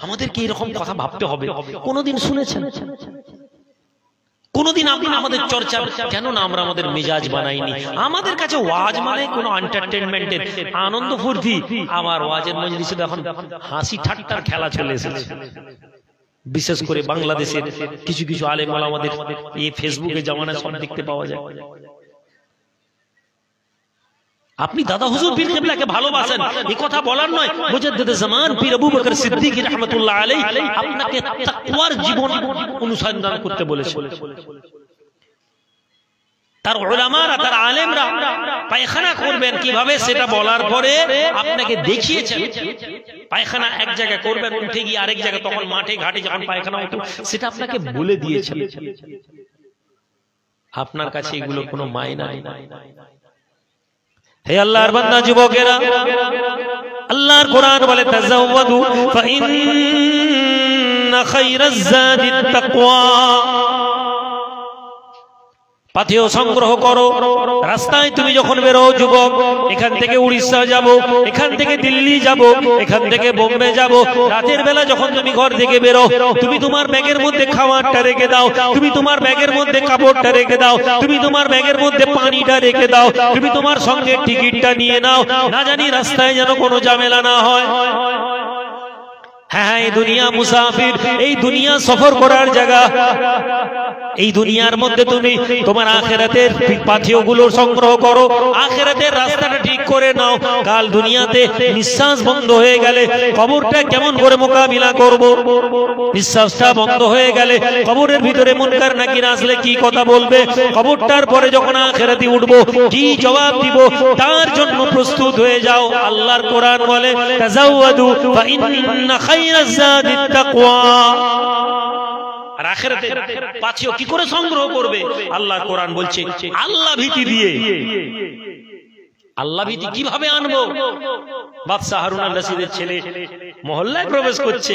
আমাদেরকে এরকম কথা ভাবতে হবে? কোনদিন শুনেছেন? কোনদিন আপনি আমাদের চর্চা কেন না আমরা আমাদের মেজাজ বানাইনি? আমাদের কাছে ওয়াজ মানে কোনো এন্টারটেইনমেন্টের আনন্দ ফুর্তি। আমার ওয়াজের মজলিসে এখন হাসি ঠাট্টার খেলা চলে এসেছে। বিশেষ করে বাংলাদেশের কিছু কিছু আলেম ওলামাদের এই ফেসবুকে জামানায় সব দেখতে পাওয়া যায়। আপনি দাদা হুজুর পীর কিবলাকে ভালোবাসেন, এই কথা বলার নয়। মুজাদ্দিদ জামান পীর আবু বকর সিদ্দিক রাহমাতুল্লাহ আলাইহি আপনাকে তাকওয়ার জীবন অনুসন্ধান করতে বলেছেন। তার উলামারা, তার আলেমরা পায়খানা করবেন কিভাবে সেটা বলার পরে আপনাকে দেখিয়েছেন। পায়খানা এক জায়গায় করবেন, উঠে গিয়ে আরেক জায়গায়, তখন মাঠে ঘাটে যখন পায়খানা হতো সেটা আপনাকে বলে দিয়েছেন। আপনার কাছে এগুলো কোনো মায়না নেই। হে আল্লাহর বান্দা যুবকেরা, আল্লাহর কোরআন বলে তাজাওয়াদু ফাইন্না খায়রাজ যাদিত তাকওয়া। পাথেয় সংগ্রহ করো। রাস্তায় তুমি যখন বেরো যুবক, এখান থেকে উড়িষ্যা যাব, এখান থেকে দিল্লি যাব, এখান থেকে বোম্বে যাব, রাতের বেলা যখন তুমি ঘর থেকে বেরো, তুমি তোমার ব্যাগের মধ্যে খাবারটা রেখে দাও, তুমি তোমার ব্যাগের মধ্যে কাপড়টা রেখে দাও, তুমি তোমার ব্যাগের মধ্যে পানিটা রেখে দাও, তুমি তোমার সঙ্গে টিকিটটা নিয়ে নাও, না জানি রাস্তায় যেন কোনো ঝামেলা না হয়। হ্যাঁ, এই দুনিয়া মুসাফির, এই দুনিয়া সফর করার জায়গা। এই দুনিয়ার মধ্যে তুমি তোমার আখিরাতের পাথেয়গুলো সংগ্রহ করো, আখিরাতের রাস্তাটা ঠিক করে নাও। কাল দুনিয়াতে নিঃশ্বাস বন্ধ হয়ে গেলে কবরটা কেমন করে মোকাবিলা করব? নিঃশ্বাসটা বন্ধ হয়ে গেলে কবরের ভিতরে মুনকার নাকির আসলে কি কথা বলবে? কবরটার পরে যখন আখিরাতে উঠব কি জবাব দিব? তার জন্য প্রস্তুত হয়ে যাও। আল্লাহর কোরআন বলে তাজাওয়াদু ফাইন্না খায়রাজ যাদিত তাকওয়া। আর আখিরাতে পাথেয় কি করে সংগ্রহ করবে? আল্লাহর কোরআন বলছে আল্লাহ ভীতি দিয়ে। আল্লাহ ভীতি কিভাবে আনবো? বাদশাহ হারুন আল রশিদের ছেলে মহল্লায় প্রবেশ করছে,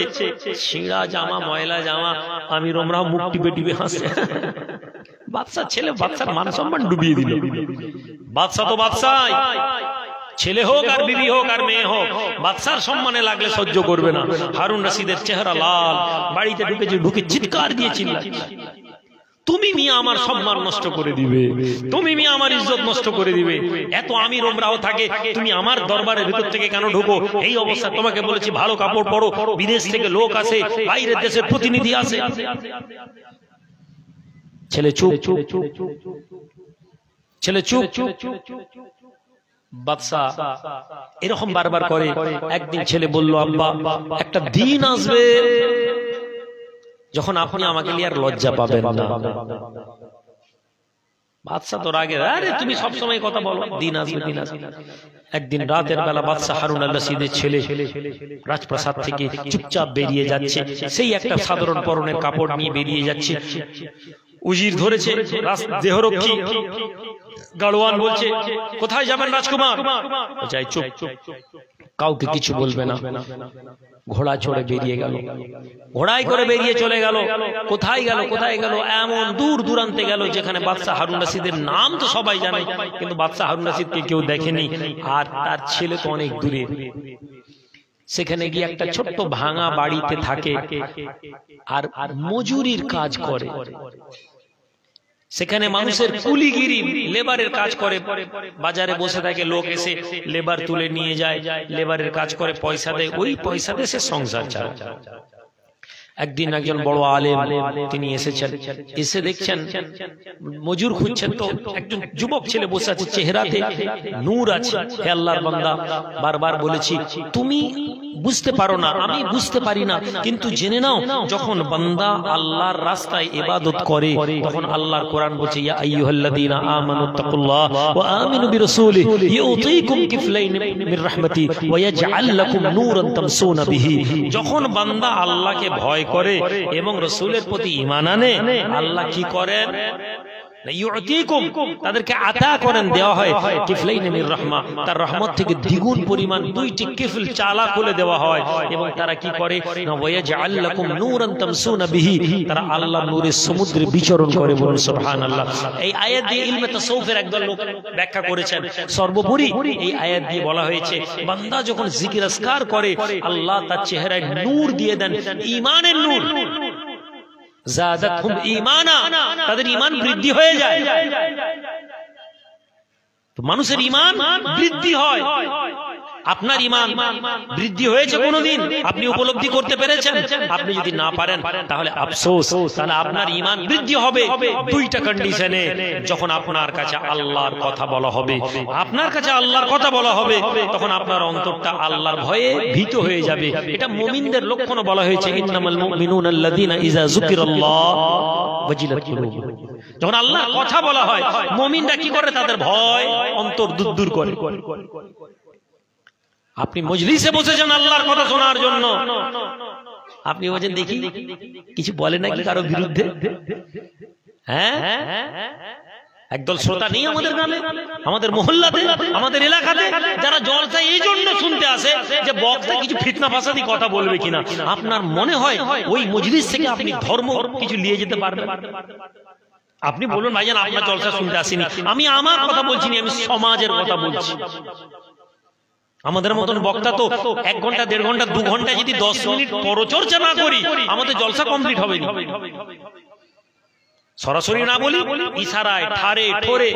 ছিঁড়া জামা, ময়লা জামা, আমির ওমরাও মুখ টিপে টিপে হাসছে। বাদশার ছেলে, বাদশার মান সম্মান ডুবিয়ে দিল। বাদশাহ তো বাদশাহ, ছেলে হোক আর বিবি হোক আর মেয়ে হোক, বাদশার সম্মানে লাগলে সহ্য করবে না। হারুন রশিদের চেহারা লাল, বাড়িতে ঢুকে চিৎকার দিয়েছিল, তুমি মিয়া আমার সম্মান নষ্ট করে দিবে, তুমি মিয়া আমার ইজ্জত নষ্ট করে দিবে। এত আমির ওমরাও থাকে, তুমি আমার দরবারের ভিতর থেকে কেন ঢুকো? এই অবস্থা, তোমাকে বলেছি ভালো কাপড় পরো, বিদেশ থেকে লোক আসে, বাইরের দেশের প্রতিনিধি আসে। ছেলে চুপ, ছেলে চুপ। বাদশা এরকম বারবার করে। একদিন ছেলে বলল, আব্বা একটা দিন আসবে যখন আপনি আমাকে নিয়ে আর লজ্জা পাবেন না। বাদশা তো রাগে, আরে তুমি সব সময় কথা বলো, দিন আসবে দিন আসবে। একদিন রাতের বেলা বাদশা হারুন আল রশিদের ছেলে রাজপ্রাসাদ থেকে চুপচাপ বেরিয়ে যাচ্ছে, সেই একটা সাধারণ পরনের কাপড় নিয়ে বেরিয়ে যাচ্ছে। উজির ধরেছে, দেহরক্ষী গাড়োয়ান বলছে, কোথায় যাবেন রাজকুমার? যাই চুপ, কাউকে কিছু বলবে না। ঘোড়া চড়ে বেরিয়ে গেল, ঘোড়ায় করে বেরিয়ে চলে গেল। কোথায় গেল কোথায় গেল? এমন দূর দূরান্তে গেল যেখানে বাদশা হারুন রশিদের নাম তো সবাই জানে, কিন্তু বাদশা হারুন রশিদকে কেউ দেখেনি, আর তার ছেলে তো অনেক দূরে। সেখানে গিয়ে একটা ছোট্ট ভাঙা বাড়িতে থাকে আর মজুরির কাজ করে। সেখানে মানুষের কুলিগিরি, লেবারের কাজ করে। বাজারে বসে থাকে, লোক এসে লেবার তুলে নিয়ে যায়, লেবারের কাজ করে, পয়সা দেয়, ওই পয়সা দিয়ে সে সংসার চালায়। একদিন একজন বড় আলেম তিনি এসেছেন, এসে দেখছেন মজুর খুঁজছেন, তো একজন যুবক ছেলে বসে আছে, চেহারাতে নূর আছে। হে আল্লাহর বান্দা, বারবার বলেছি তুমি বুঝতে পারো না, আমি বুঝতে পারি না, কিন্তু জেনে নাও যখন বান্দা আল্লাহর রাস্তায় ইবাদত করে তখন আল্লাহর কোরআন বলছে, ইয়া আইয়ুহাল্লাযীনা আমানুত্তাকুল্লাহ ওয়া আমিনু বিরাসূলিহি ইউতিকুম কিফলাইন মির রাহমাতি ওয়া ইয়াজআল লাকুম নূরান তামসুনা বিহি। যখন বান্দা আল্লাহকে ভয় করে এবং রাসূলের প্রতি ঈমান আনে, আল্লাহ কি করেন? তাদেরকে আতা করেন, দেওয়া হয় কিফলাইন মির রাহমা, তার রহমত থেকে দ্বিগুণ পরিমাণ দুইটি কিফল চালা খুলে দেওয়া হয়। এবং তারা কি করে? ওয়ায়াজআল লাকুম নূরান তামসুনা বিহি, তারা আল্লাহর নূরের সমুদ্রে বিচরণ করে। বলুন সুবহানাল্লাহ। এই আয়াত দিয়ে ইলমে তাসাউফের একদল লোক ব্যাখ্যা করেছেন। সর্বোপরি এই আয়াত দিয়ে বলা হয়েছে বান্দা যখন জিকির আজকার করে আল্লাহ তার চেহারায় নূর দিয়ে দেন, ঈমানের নূর। যাদাতহুম ঈমানা, তাদের ঈমান বৃদ্ধি হয়ে যায়। তো মানুষের ঈমান বৃদ্ধি হয়। আপনার ঈমান বৃদ্ধি হয়েছে কোনদিন? আপনি উপলব্ধি করতে পেরেছেন? আপনি যদি না পারেন তাহলে আফসোস, তাহলে আপনার ঈমান বৃদ্ধি হবে দুইটা কন্ডিশনে। যখন আপনার কাছে আল্লাহর কথা বলা হবে, আপনার কাছে আল্লাহর কথা বলা হবে, তখন আপনার অন্তরটা আল্লাহর ভয়ে ভীত হয়ে যাবে। এটা মুমিনদের লক্ষণও বলা হয়েছে, ইন্নামাল মুমিনুনা আল্লাযীনা ইযা যুকিরাল্লাহ ওয়াজিলাত কুলুবুহুম। যখন আল্লাহর কথা বলা হয় মুমিনরা কি করে? তাদের ভয় অন্তর দূর করে। আপনি মজলিসে বসেছেন আল্লাহর কথা শোনার জন্য, আপনি বলছেন দেখি কিছু বলে নাকি কারো বিরুদ্ধে? হ্যাঁ, একদল শ্রোতা নেই আমাদের গ্রামে, আমাদের মহল্লাতে, আমাদের এলাকাতে, যারা জলসা এই জন্য শুনতে আসে যে বক্তা কিছু ফিতনা ফাসাদি কথা বলবে কিনা। আপনার মনে হয় ওই মজলিস থেকে আপনি ধর্ম কিছু নিয়ে যেতে পারবেন? আপনি বলুন ভাইজান, আপনার জলসা শুনতে আসিনি, আমি আমার কথা বলছি না, আমি সমাজের কথা বলছি। আমাদের মতন বক্তা তো 1 ঘন্টা 1.5 ঘন্টা 2 ঘন্টা যদি 10 মিনিট পরচর্চা না করি আমাদের জলসা কমপ্লিট হবে না। সরাসরি না বলি, ইশারায়, ঠারে ঠোরে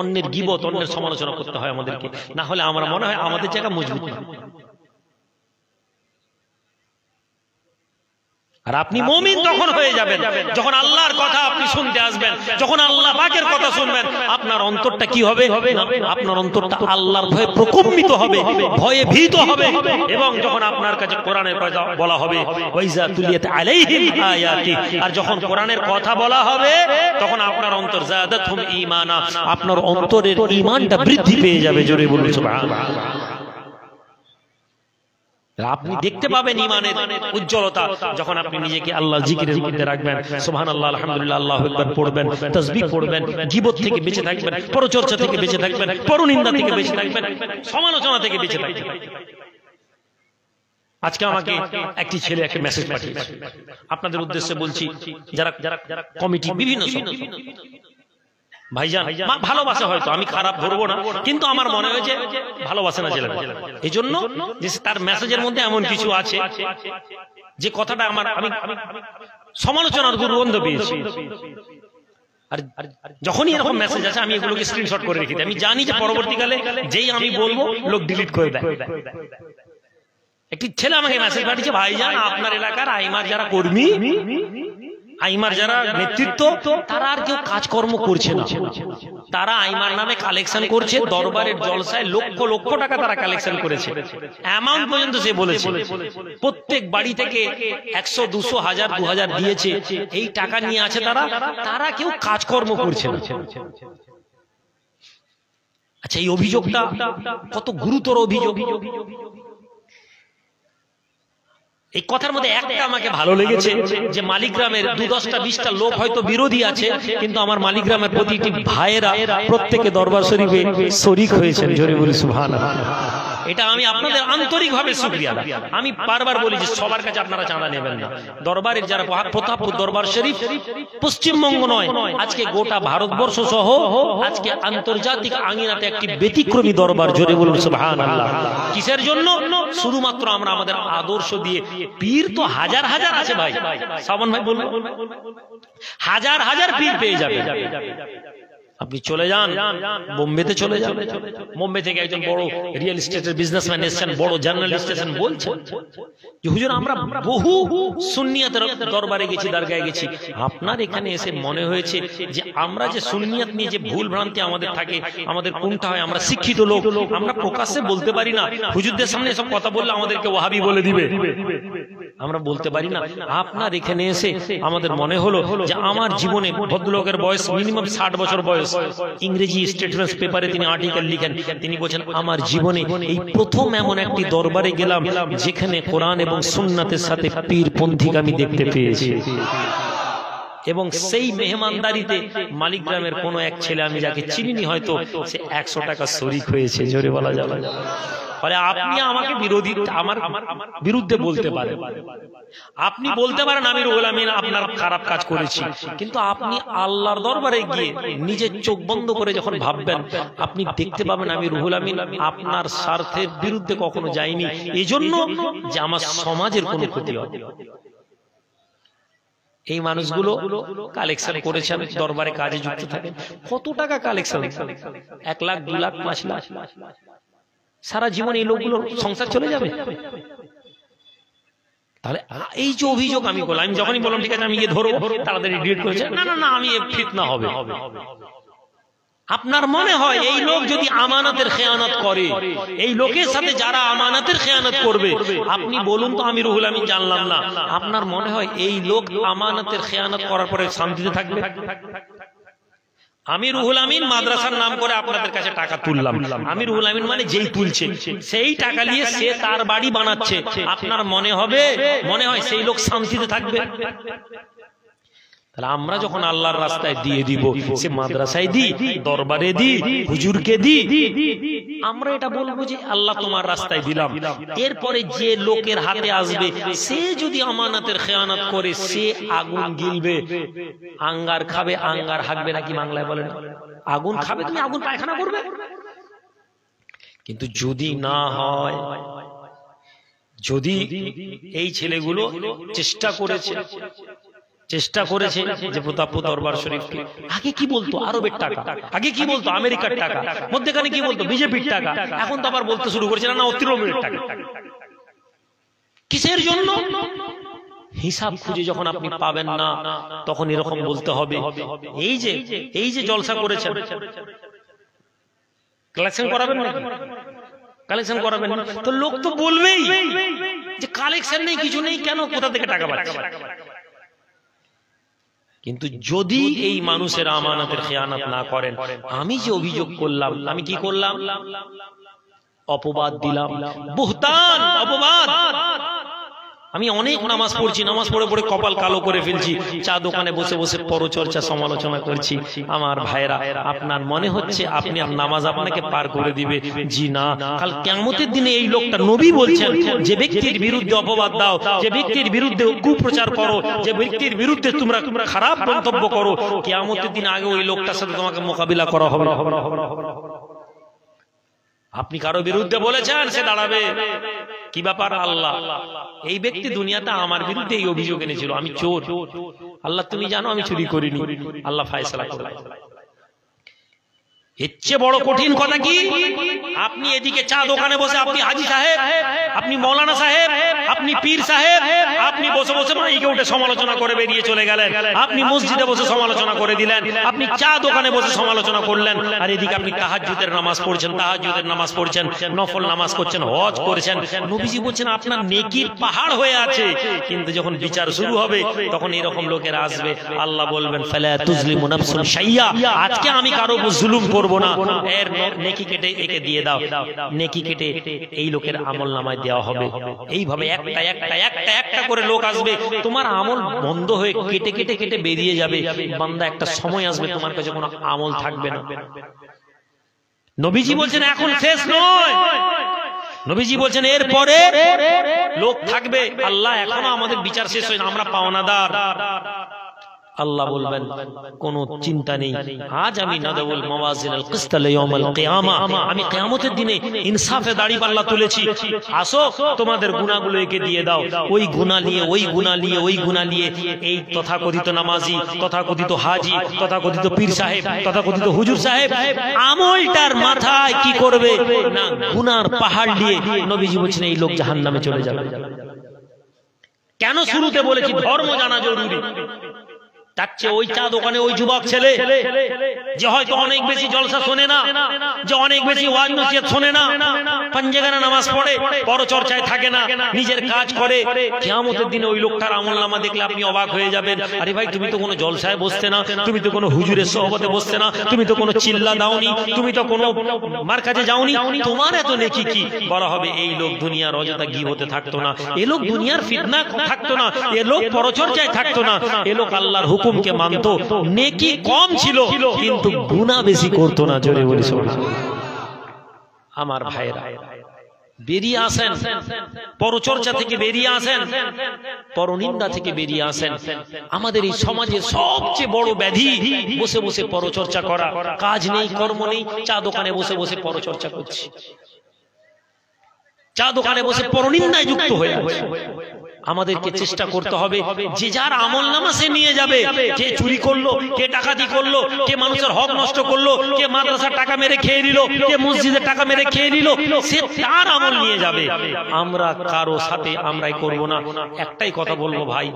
অন্যের গীবত, অন্যের সমালোচনা করতে হয় আমাদেরকে, না হলে আমার মনে হয় আমাদের জায়গা মজবুত না। আর আপনি মুমিন তখন হয়ে যাবেন যখন আল্লাহর কথা আপনি শুনতে আসবেন, যখন আল্লাহ পাকের কথা শুনবেন, আপনার অন্তরটা কি হবে? আপনার অন্তরটা আল্লাহর ভয়ে প্রকম্পিত হবে, ভয়ে ভীত হবে। এবং যখন আপনার কাছে কোরআনের কথা বলা হবে, ওয়াইজা তুলিয়াত আলাইহিম আয়াতি, আর যখন কোরআনের কথা বলা হবে তখন আপনার অন্তর যাদাতহুম ঈমানা, আপনার অন্তরের ঈমানটা বৃদ্ধি পেয়ে যাবে। জোরে বলুন সুবহানাল্লাহ। আপনি দেখতে পাবেন ঈমানের উজ্জ্বলতা যখন আপনি নিজেকে আল্লাহর জিকিরের মধ্যে রাখবেন। সুবহানাল্লাহ, আলহামদুলিল্লাহ, আল্লাহু আকবার পড়বেন, তাসবিহ পড়বেন, গীবত থেকে বেঁচে থাকবেন, পরচর্চা থেকে বেঁচে থাকবেন, পরনিন্দা থেকে বেঁচে থাকবেন, সমালোচনা থেকে বেঁচে থাকবেন। আজকে আমাকে একটি ছেলে একটা মেসেজ পাঠিয়েছে, আপনাদের উদ্দেশ্যে বলছি, যারা কমিটি বিভিন্ন ভাইজান ভালোবাসা, হয়তো আমি খারাপ ধরবো না, কিন্তু আমার মনে হয়েছে ভালোবাসে না ছেলেটা। এই জন্য যে তার মেসেজের মধ্যে এমন কিছু আছে যে কথাটা আমি সমালোচনার দুর্গন্ধ পেয়েছি। আর যখনই এরকম মেসেজ আছে আমি এগুলোকে স্ক্রিনশট করে রেখে দিই। আমি জানি যে পরবর্তীকালে যেই আমি বলবো লোক ডিলিট করে দেয়। একটি ছেলে আমাকে মেসেজ পাঠিয়েছে, ভাইজান আপনার এলাকার আইমার যারা কর্মী, আইমার যারা নেতৃত্ব তারা আর কেউ কাজকর্ম করছে না, তারা আইমার নামে কালেকশন করছে, দরবারের জলসায় লক্ষ লক্ষ টাকা তারা কালেকশন করেছে। অ্যামাউন্ট পর্যন্ত সে বলেছে, প্রত্যেক বাড়ি থেকে 100, 200, 1000, 2000 দিয়েছে, এই টাকা নিয়ে আছে তারা, তারা কেউ কাজকর্ম করছে না। আচ্ছা, এই অভিযোগটা কত গুরুতর অভিযোগ। এই কথার মধ্যে একটা আমাকে ভালো লেগেছে যে মালিগ্রামের 2-10টা 20টা লোক হয়তো বিরোধী আছে, কিন্তু আমার মালিগ্রামের প্রতিটি ভাইয়েরা প্রত্যেকে দরবার শরীফে শরীক হয়েছেন। জোরে বলি সুবহানাল্লাহ। এটা আমি আপনাদের আন্তরিকভাবে শুকরিয়া। আমি বারবার বলি যে সবার কাছে আপনারা চাঁদা নেবেন না। দরবারের যারা প্রতাপপুর দরবার শরীফ পশ্চিমবঙ্গ নয়, আজকে গোটা ভারতবর্ষ সহ আজকে আন্তর্জাতিক আঙিনাতে একটি ব্যতিক্রমী দরবার। জোরে বলুন সুবহানাল্লাহ। কিসের জন্য? শুধুমাত্র আমরা আমাদের আদর্শ দিয়ে। পীর তো হাজার হাজার আছে ভাই, শ্রাবণ ভাই বলুন, হাজার হাজার পীর পেয়ে যাবে। আপনি চলে যান বোম্বেতে, চলে যান, বোম্বে থেকে একজন বড় রিয়েল এস্টেটের বিজনেসম্যান এসেছেন, বড় জার্নালিস্ট এসেছেন, বলছেন যে হুজুর আমরা বহু সুন্নিয়াতের দরবারে গেছি, দরগায় গেছি, আপনার এখানে এসে মনে হয়েছে যে আমরা যে সুন্নিয়াত নিয়ে যে ভুল ভ্রান্তি আমাদের থাকে, আমাদের কোনটা হয়, আমরা শিক্ষিত লোক, আমরা প্রকাশ্যে বলতে পারি না, হুজুরদের সামনে এসব কথা বললে আমাদেরকে ওয়াহাবি বলে দিবে, আমরা বলতে পারি না। আপনার এখানে এসে আমাদের মনে হলো যে আমার জীবনে, ভদ্রলোকের বয়স মিনিমাম 60 বছর বয়স, ইংরেজি স্টেটমেন্টস পেপারে তিনি আর্টিকেল লিখেন, তিনি বলেন আমার জীবনে এই প্রথম এমন একটি দরবারে গেলাম যেখানে কোরআন এবং সুন্নাতের সাথে পীরপন্থীকে আমি দেখতে পেয়েছি। এবং সেই মেহমানদারিতে মালিগ্রামের কোন এক ছেলে, আমি যাকে চিনিনি হয়তো, সে 100 টাকা শরীক হয়েছে। জোরে বলা যাবে। ফলে আপনি আমাকে বিরোধী, আমার বিরুদ্ধে বলতে পারেন, আপনি বলতে পারেন আমি রুহুল আমিন আপনার খারাপ কাজ করেছি, কিন্তু আপনি আল্লাহর দরবারে গিয়ে নিজের চোখ বন্ধ করে যখন ভাববেন, আপনি দেখতে পাবেন আমি রুহুল আমিন আপনার স্বার্থের বিরুদ্ধে কখনো যাইনি, এজন্য যে আমার সমাজের কোনো ক্ষতি হবে। এই মানুষগুলো কালেকশন করেছেন, দরবারে কাজে যুক্ত থাকেন, কত টাকা কালেকশন? 1 লাখ, 2 লাখ, 5 লাখ। সারা জীবন এই লোকগুলোর সংসার চলে যাবে। তাহলে এই যে অভিযোগ আমি করলাম, আমি যখনই বললাম ঠিক আছে আমি গিয়ে ধরবো, তাড়াতাড়ি ডিলিট করেছে, না না না, আমি ফিতনা হবে। আপনার মনে হয় এই লোক যদি আমানতের খেয়ানত করে, এই লোকের সাথে যারা আমানতের খেয়ানত করবে, আপনি বলুন তো আমি রুহুল আমিন জানলাম না, আপনার মনে হয় এই লোক আমানতের খেয়ানত করার পরে শান্তিতে থাকবে? আমি রুহুল আমিন মাদ্রাসার নাম করে আপনাদের কাছে টাকা তুললাম, আমি রুহুল আমিন মানে যেই তুলছে সেই টাকা নিয়ে সে তার বাড়ি বানাচ্ছে, আপনার মনে হয় সেই লোক শান্তিতে থাকবে? তাহলে আমরা যখন আল্লাহর রাস্তায় দিয়ে দিব, সে মাদ্রাসায় দি, দরবারে দি, হুজুরকে দি, আমরা এটা বলবো যে আল্লাহ তোমার রাস্তায় দিলাম। এরপরে যে লোকের হাতে আসবে সে যদি আমানতের খেয়ানত করে, সে আগুন গিলবে, আঙ্গার খাবে, আঙ্গার হাঁকবে নাকি বাংলায় বলেন, আগুন খাবে, তুমি আগুন পায়খানা করবে। কিন্তু যদি না হয়, যদি এই ছেলেগুলো চেষ্টা করেছে যে প্রতাপপুর দরবার শরীফকে, আগে কি বলতো আরবের টাকা, আগে কি বলতো আমেরিকার টাকা, মধ্যখানে কি বলতো বিজেপির টাকা, এখন তো আবার বলতে শুরু করেছে না তৃণমূলের টাকা। কিসের জন্য? হিসাব খুঁজে যখন আপনি পাবেন না, তখন এরকম বলতে হবে। এই যে জলসা করেছেন, কালেকশন করাবেন না, কালেকশন করাবেন তো লোক তো বলবেই যে কালেকশন নেই, কিছু নেই, কেন, কোথা থেকে টাকা পাচ্ছে? কিন্তু যদি এই মানুষের আমানতের খেয়ানত না করেন, আমি যে অভিযোগ করলাম, আমি কি করলাম? অপবাদ দিলাম, বুহতান, অপবাদ। আমি অনেক নামাজ পড়ছি, নামাজ পড়ে পড়ে কপাল কালো করে ফেলছি, চা দোকানে বসে বসে পরচর্চা সমালোচনা করছি। আমার ভাইরা, আপনার মনে হচ্ছে আপনি নামাজ আপনাকে পার করে দিবে? জি না, কাল কিয়ামতের দিনে এই লোকটা, নবী বলছেন, যে ব্যক্তির বিরুদ্ধে অপবাদ দাও, যে ব্যক্তির বিরুদ্ধে কুপ্রচার করো, যে ব্যক্তির বিরুদ্ধে তোমরা খারাপ মন্তব্য করো, কিয়ামতের দিন আগে ওই লোকটার সাথে তোমাকে মোকাবিলা করা হবে। আপনি কারো বিরুদ্ধে বলেছেন, সে দাঁড়াবে, কি ব্যাপার? আল্লাহ, এই ব্যক্তি দুনিয়াতে আমার বিরুদ্ধে এই অভিযোগ এনেছিল, আমি চোর, আল্লাহ তুমি জানো আমি চুরি করিনি, আল্লাহ ফায়সালা করবে। এর চেয়ে বড় কঠিন কথা কি? আপনি এদিকে চা দোকানে বসে, আপনি হাজি সাহেব, আপনি মৌলানা সাহেব, আপনি পীর সাহেব, আপনি বসে বসে মাইকে উঠে সমালোচনা করে বেরিয়ে চলে গেলেন, আপনি মসজিদে বসে সমালোচনা করে দিলেন, আপনি চা দোকানে বসে সমালোচনা করলেন, আর এদিকে আপনি তাহাজ্জুদের নামাজ পড়ছেন, নফল নামাজ করছেন, হজ করেছেন। নবীজি বলছেন আপনার নেকির পাহাড় হয়ে আছে, কিন্তু যখন বিচার শুরু হবে তখন এরকম লোকেরা আসবে, আল্লাহ বলবেন ফালা তুজলিমু নাফসুন শাইয়া, আজকে আমি কারো উপর জুলুম করব না, এর নেকি কেটে একে দিয়ে দাও, নেকি কেটে এই লোকের আমলনামায় দেওয়া হবে। এইভাবে একটা করে লোক আসবে, তোমার আমল বন্ধ হয়ে কেটে বেরিয়ে যাবে। বান্দা একটা সময় আসবে তোমার কাছে কোনো আমল থাকবে না। নবীজি বলছেন এখন শেষ নয়, নবীজি বলছেন এরপরে লোক থাকবে, আল্লাহ এখনো আমাদের বিচার শেষ হয় না, আমরা পাওনাদার। আল্লাহ বলবেন কোন চিন্তা নেই, আজ আমি নাদাউল মাওয়াজিনুল কিসত লিয়াউমিল কিয়ামা, আমি কিয়ামতের দিনে ইনসাফে দাড়িপাল্লা তুলেছি, আসো তোমাদের গুনাহগুলো একে দিয়ে দাও। ওই গুনাহ নিয়ে এই তথাকথিত নামাজি, তথাকথিত হাজি, তথাকথিত পীর সাহেব, তথাকথিত হুজুর সাহেব আমলটার মাথায় কি করবে না, গুনার পাহাড় দিয়ে নবীজি বলেছেন এই লোক জাহান্নামে চলে যাবে। কেন শুরুতে বলেছি ধর্ম জানা জরুরি। যাচ্ছে ওই চা দোকানে ওই যুবক ছেলে যে হয়তো অনেক বেশি জলসা শোনে না, যে অনেক বেশি ওয়াজ নসিহত শোনে না, পাঞ্জেগানা নামাজ পড়ে, পরচর্চায় থাকে না, নিজের কাজ করে, কিয়ামতের দিনে ওই লোকটার আমলনামা দেখলে আপনি অবাক হয়ে যাবেন। আরে ভাই তুমি তো কোনো জলসায় বসতে না, তুমি তো কোনো হুজুরের সোহবতে বসতে না, তুমি তো কোনো চিল্লা দাওনি, তুমি তো কোনো মারকাজে যাওনি, তোমার এত নেকি কি? বলা হবে এই লোক দুনিয়ার অযথা গীবতে থাকতো না, এ লোক দুনিয়ার ফিতনা থাকতো না, এ লোক পরচর্চায় থাকতো না, এ লোক আল্লাহর হুকুমকে মানতো, নেকি কম ছিল কিন্তু গুনাহ বেশি করতো না। জোরে বলি সুবহানাল্লাহ। আমার ভাইরা বেরিয়ে আসেন, পরচর্চা থেকে বেরিয়ে আসেন, পরনিন্দা থেকে বেরিয়ে আসেন। আমাদের এই সমাজে সবচেয়ে বড় ব্যাধি বসে বসে পরচর্চা করা, কাজ নেই কর্ম নেই, চা দোকানে বসে বসে পরচর্চা করছি, চা দোকানে বসে পরনিন্দায় যুক্ত হয়ে আছে। আমাদেরকে চেষ্টা করতে হবে যে যার আমলনামা সে নিয়ে যাবে, কে চুরি করলো, কে ডাকাতি করলো, কে মানুষের হক নষ্ট করলো, কে মাদ্রাসার টাকা মেরে খেয়ে নিল, কে মসজিদের টাকা মেরে খেয়ে নিল, সে তার আমল নিয়ে যাবে। আমরা কারো সাথে আমরাই করব না। একটাই কথা বলবো ভাই,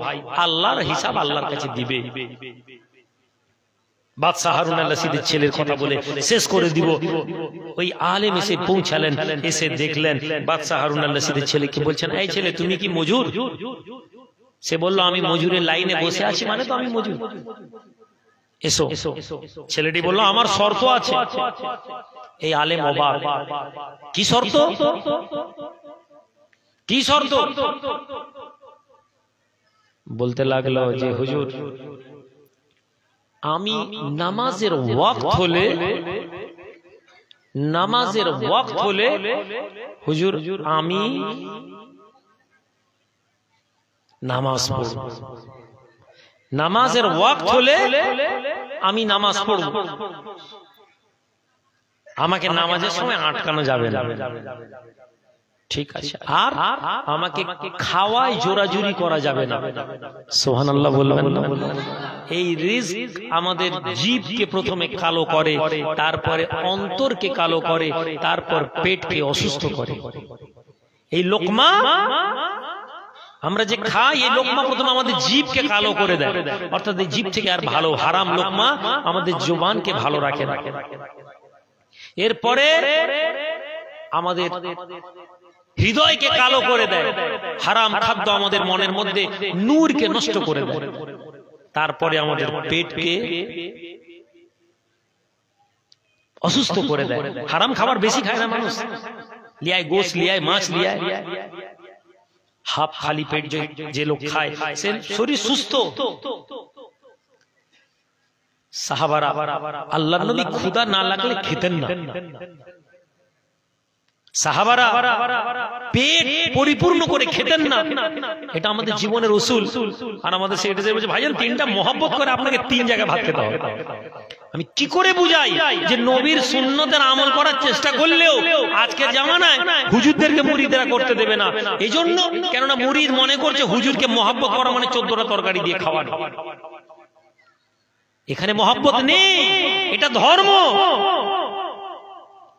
আল্লাহর হিসাব আল্লাহর কাছে দিবে। বাদশাহ হারুন আল রশিদের ছেলের কথা বলে শেষ করে দিব। ওই আলেম এসে পৌঁছালেন, এসে দেখলেন বাদশাহ হারুন আল রশিদের ছেলেকে বলছেন এই ছেলে তুমি কি মজুর? সে বলল আমি মজুরের লাইনে বসে আছি, মানে তো আমি মজুর। এসো। ছেলেটি বলল আমার শর্ত আছে। এই আলেম অবাক, কি শর্ত? কি শর্ত? বলতে লাগলো যে হুজুর আমি নামাজের ওয়াক্ত হলে হুজুর আমি নামাজ পড়ব, নামাজের ওয়াক্ত হলে আমি নামাজ পড়ব, আমাকে নামাজের সময় আটকানো যাবে না। ঠিক আছে, আর আমাকে খাওয়ায় জোরাজুরি করা যাবে না। সুবহানাল্লাহ বলবেন না? এই রিজক আমাদের জিভকে প্রথমে কালো করে, তারপরে অন্তরকে কালো করে, তারপর পেটকে অসুস্থ করে। এই লোকমা আমরা যে খাই, এই লোকমা প্রথমে আমাদের জিভকে কালো করে দেয়, অর্থাৎ এই জিভ থেকে আর ভালো হারাম লোকমা আমাদের জবানকে ভালো রাখে না। এরপরে আমাদের হৃদয়কে কালো করে দেয়, হারাম খাদ্য আমাদের মনের মধ্যে নূরকে নষ্ট করে দেয়। তারপরে আমাদের পেটকে অসুস্থ করে দেয়। হারাম খাবার বেশি খায় না মানুষ, লিয়ায় গোশ, লিয়ায় মাছ, লিয়ায় হাফ খালি পেট যে লোক খায় সে শরীর সুস্থ। সাহাবারা আল্লাহর নবী ক্ষুধা না লাগলে খেতেন না। সাহাবারা পেট পরিপূর্ণ করে খেতেন না, এটা আমাদের জীবনের উসুল। আর আমাদের সেটা বলছে ভাইজান তিনটা মহব্বত করে আপনাকে তিন জায়গায় ভাত খেতে হবে। আমি কি করে বুঝাই যে নবীর সুন্নতের আমল করার চেষ্টা করলেও আজকের জামানায় হুজুরদেরকে মুরিদরা করতে দেবে না। এই জন্য কেননা মুরিদ মনে করছে হুজুরকে মহব্বত করা মানে 14টা তরকারি দিয়ে খাওয়ানো। এখানে মহব্বত নেই, এটা ধর্ম।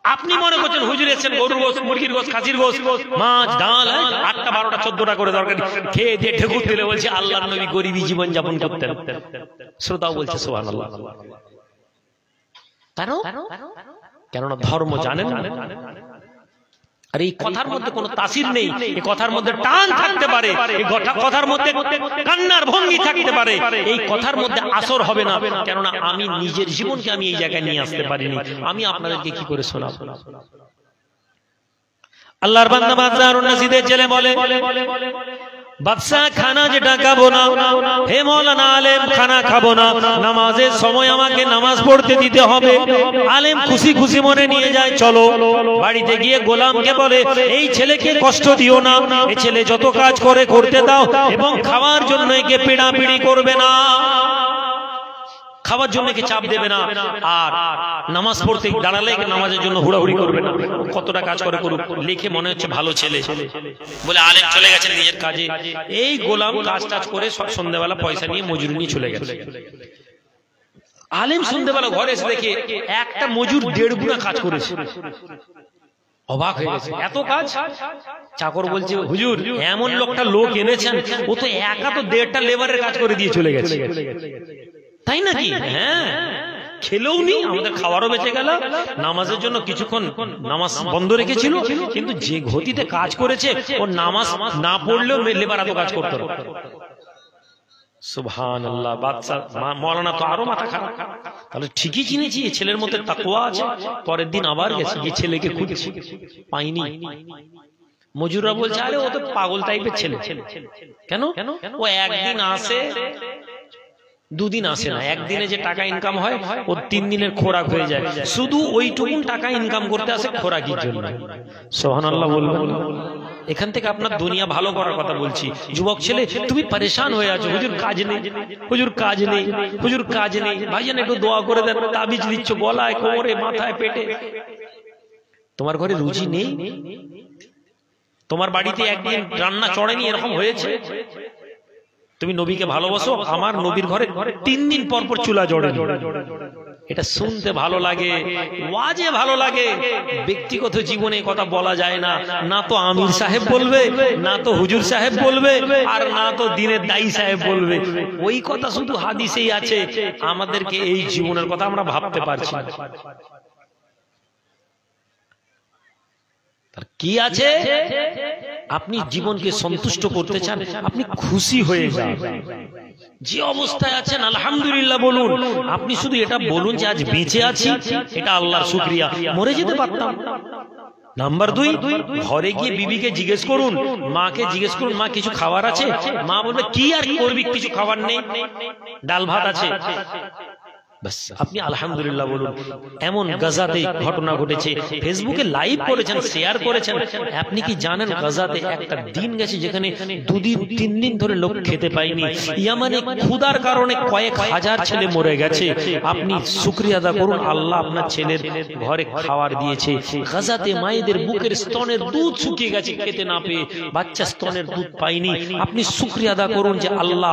আপনি মনে করছেন হুজুর এসেছেন গরুর গোশত, মুরগির গোশত, খাসির গোশত, মাছ, ডাল, 8টা 12টা 14টা করে দরকার, খেয়ে দিয়ে ঠেকুর দিলে বলছে আল্লাহর নবী গরিবী জীবন যাপন করতেন। শ্রোতাও বলছে সুবহানাল্লাহ। কেননা ধর্ম জানেন না। আর এই কথার মধ্যে কোনো তাসির নেই, এই কথার মধ্যে টান থাকতে পারে, এই কথার মধ্যে কান্নার ভঙ্গি থাকতে পারে, এই কথার মধ্যে আসর হবে না। কেননা আমি নিজের জীবনকে আমি এই জায়গায় নিয়ে আসতে পারিনি, আমি আপনাদেরকে কি করে শোনাবো? আল্লাহর বান্দা বাদশাহুর নাসিদের ছেলে বলে, বাদশা খানা যেটা খাবো না, হে মৌলানা আলেম খানা খাবো না, নামাজের সময় আমাকে নামাজ পড়তে দিতে হবে। আলেম খুশি খুশি মনে নিয়ে যায়, চলো। বাড়িতে গিয়ে গোলামকে বলে, এই ছেলেকে কষ্ট দিও না, এই ছেলে যত কাজ করে করতে দাও, এবং খাওয়ার জন্য একে পিড়াপিড়ি করবে না, খাওয়ার জন্য কি চাপ দেবে না, আর নামাজ পড়তে দাঁড়ালে নামাজের জন্য হুড়াহুড়ি করবে না, কতটা কাজ করে করুক, লিখে মনে হচ্ছে ভালো ছেলে বলে আলেম চলে গেছেন নিজের কাজে। এই গোলাম কাজ টাজ করে সন্ধ্যাবেলা পয়সা নিয়ে মজুরি নিয়ে চলে গেছে। আলেম সন্ধ্যাবেলা ঘরে এসে দেখে একটা মজুর 1.5 গুণা কাজ করেছে, অবাক হয়ে গেছে, এত কাজ। চাকর বলছে, হুজুর এমন লোক এনেছেন, ও তো একা তো 1.5টা লেবারের কাজ করে দিয়ে চলে গেছে। তাই নাকি? হ্যাঁ, খেলেও নি, আমাদের খাওয়ারও বেঁচে গেল, নামাজের জন্য কিছুক্ষণ নামাজ বন্ধ রেখেছিল, কিন্তু যে গতিতে কাজ করেছে, ও নামাজ না পড়লেও লেবার এত কাজ করতে পারে। সুবহানাল্লাহ। বাদশা মাওলানা তো আরো মাথা খারাপ, তাহলে ঠিকই চিনেছি এই ছেলের মধ্যে তাকওয়া আছে। পরের দিন আবার গেছে, এই ছেলেকে খুঁজছে, পাইনি। মজুররা বলছে, আরে ও তো পাগল টাইপের ছেলে। কেন? ও একদিন আসে, 2 দিন আসে না, একদিনে যে টাকা ইনকাম হয় ও 3 দিনের খোরাক হয়ে যায়, শুধু ওইটুকু টাকা ইনকাম করতে আসে খোরাকির জন্য। সুবহানাল্লাহ বলবেন। এখান থেকে আপনার দুনিয়া ভালো করার কথা বলছি। যুবক ছেলে, তুমি পরেশান হয়ে আছো, হুজুর কাজ নেই, হুজুর কাজ নেই, হুজুর কাজ নেই, ভাইজান একটু দোয়া করে দেন, তাবিজ দিচ্ছ গলায়, কোমরে, মাথায়, পেটে। তোমার ঘরে রুচি নেই? তোমার বাড়িতে একদিন রান্না চড়েনি, এরকম হয়েছে? তুমি নবীকে ভালোবাসো, আমার নবীর ঘরে 3 দিন পর পর চুলা জ্বলে। এটা শুনতে ভালো লাগে, ওয়াজে ভালো লাগে, ব্যক্তিগত জীবনে কথা বলা যায় না। না তো আমির সাহেব বলবে, না তো হুজুর সাহেব বলবে, আর না তো দিনের দায়ী সাহেব বলবে। ওই কথা শুধু হাদিসেই আছে, আমাদেরকে এই জীবনের কথা আমরা ভাবতে পারছি না। কি আছে? আপনি জীবনকে সন্তুষ্ট করতে চান, আপনি খুশি হয়ে যান, যে অবস্থায় আছেন আলহামদুলিল্লাহ বলুন। আপনি শুধু এটা বলুন যে আজ বেঁচে আছি, এটা আল্লাহর শুকরিয়া, মরে যেতে পারতাম। নাম্বার 2, ঘরে গিয়ে বিবিকে জিজ্ঞেস করুন, মাকে জিজ্ঞেস করুন, মা কিছু খাবার আছে? মা বলবে, কি আর করবি, কিছু খাবার নেই, ডাল ভাত আছে, বাস আপনি আলহামদুলিল্লাহ বলুন। এমন গাজাতে ঘটনা ঘটেছে, ফেসবুকে লাইভ করেছেন, শেয়ার করেছেন। আপনি কি জানেন গাজাতে একটা দিন গেছে যেখানে 2 দিন 3 দিন ধরে লোক খেতে পায়নি। ইয়ামানে ক্ষুধার কারণে কয়েক হাজার ছেলে মরে গেছে। আপনি শুকরিয়া আদা করুন, আল্লাহ আপনার ছেলের ঘরে খাবার দিয়েছে। গাজাতে মায়েদের বুকের স্তনের দুধ শুকিয়ে গেছে খেতে না পেয়ে, বাচ্চা স্তনের দুধ পায়নি। আপনি শুকরিয়া আদা করুন যে আল্লাহ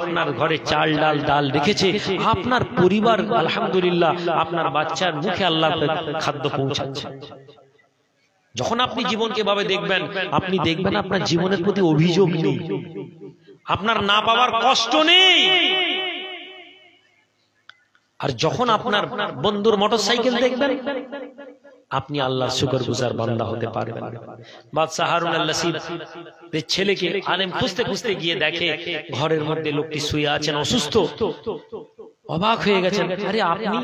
আপনার ঘরে চাল ডাল রেখেছে, আপনার পরিবার আলহামদুলিল্লাহ আপনার বাচ্চার মুখে আল্লাহ খাদ্য পৌঁছাচ্ছে। যখন আপনি জীবনকে ভাবে দেখবেন, আপনি দেখবেন আপনার জীবনের প্রতি অভিযোগ নেই, আপনার না পাওয়ার কষ্ট নেই। আর যখন আপনার বন্ধুর মোটরসাইকেল দেখবেন, আপনি আল্লাহর শুকরগুজার বান্দা হতে পারবেন। বাদশা হারুন আল-রশিদ ছেলেকে আলেম খুঁজতে খুঁজতে গিয়ে দেখে ঘরের মধ্যে লোকটি শুয়ে আছেন, অসুস্থ। অবাক হয়ে গেছেন, আরে আপনি?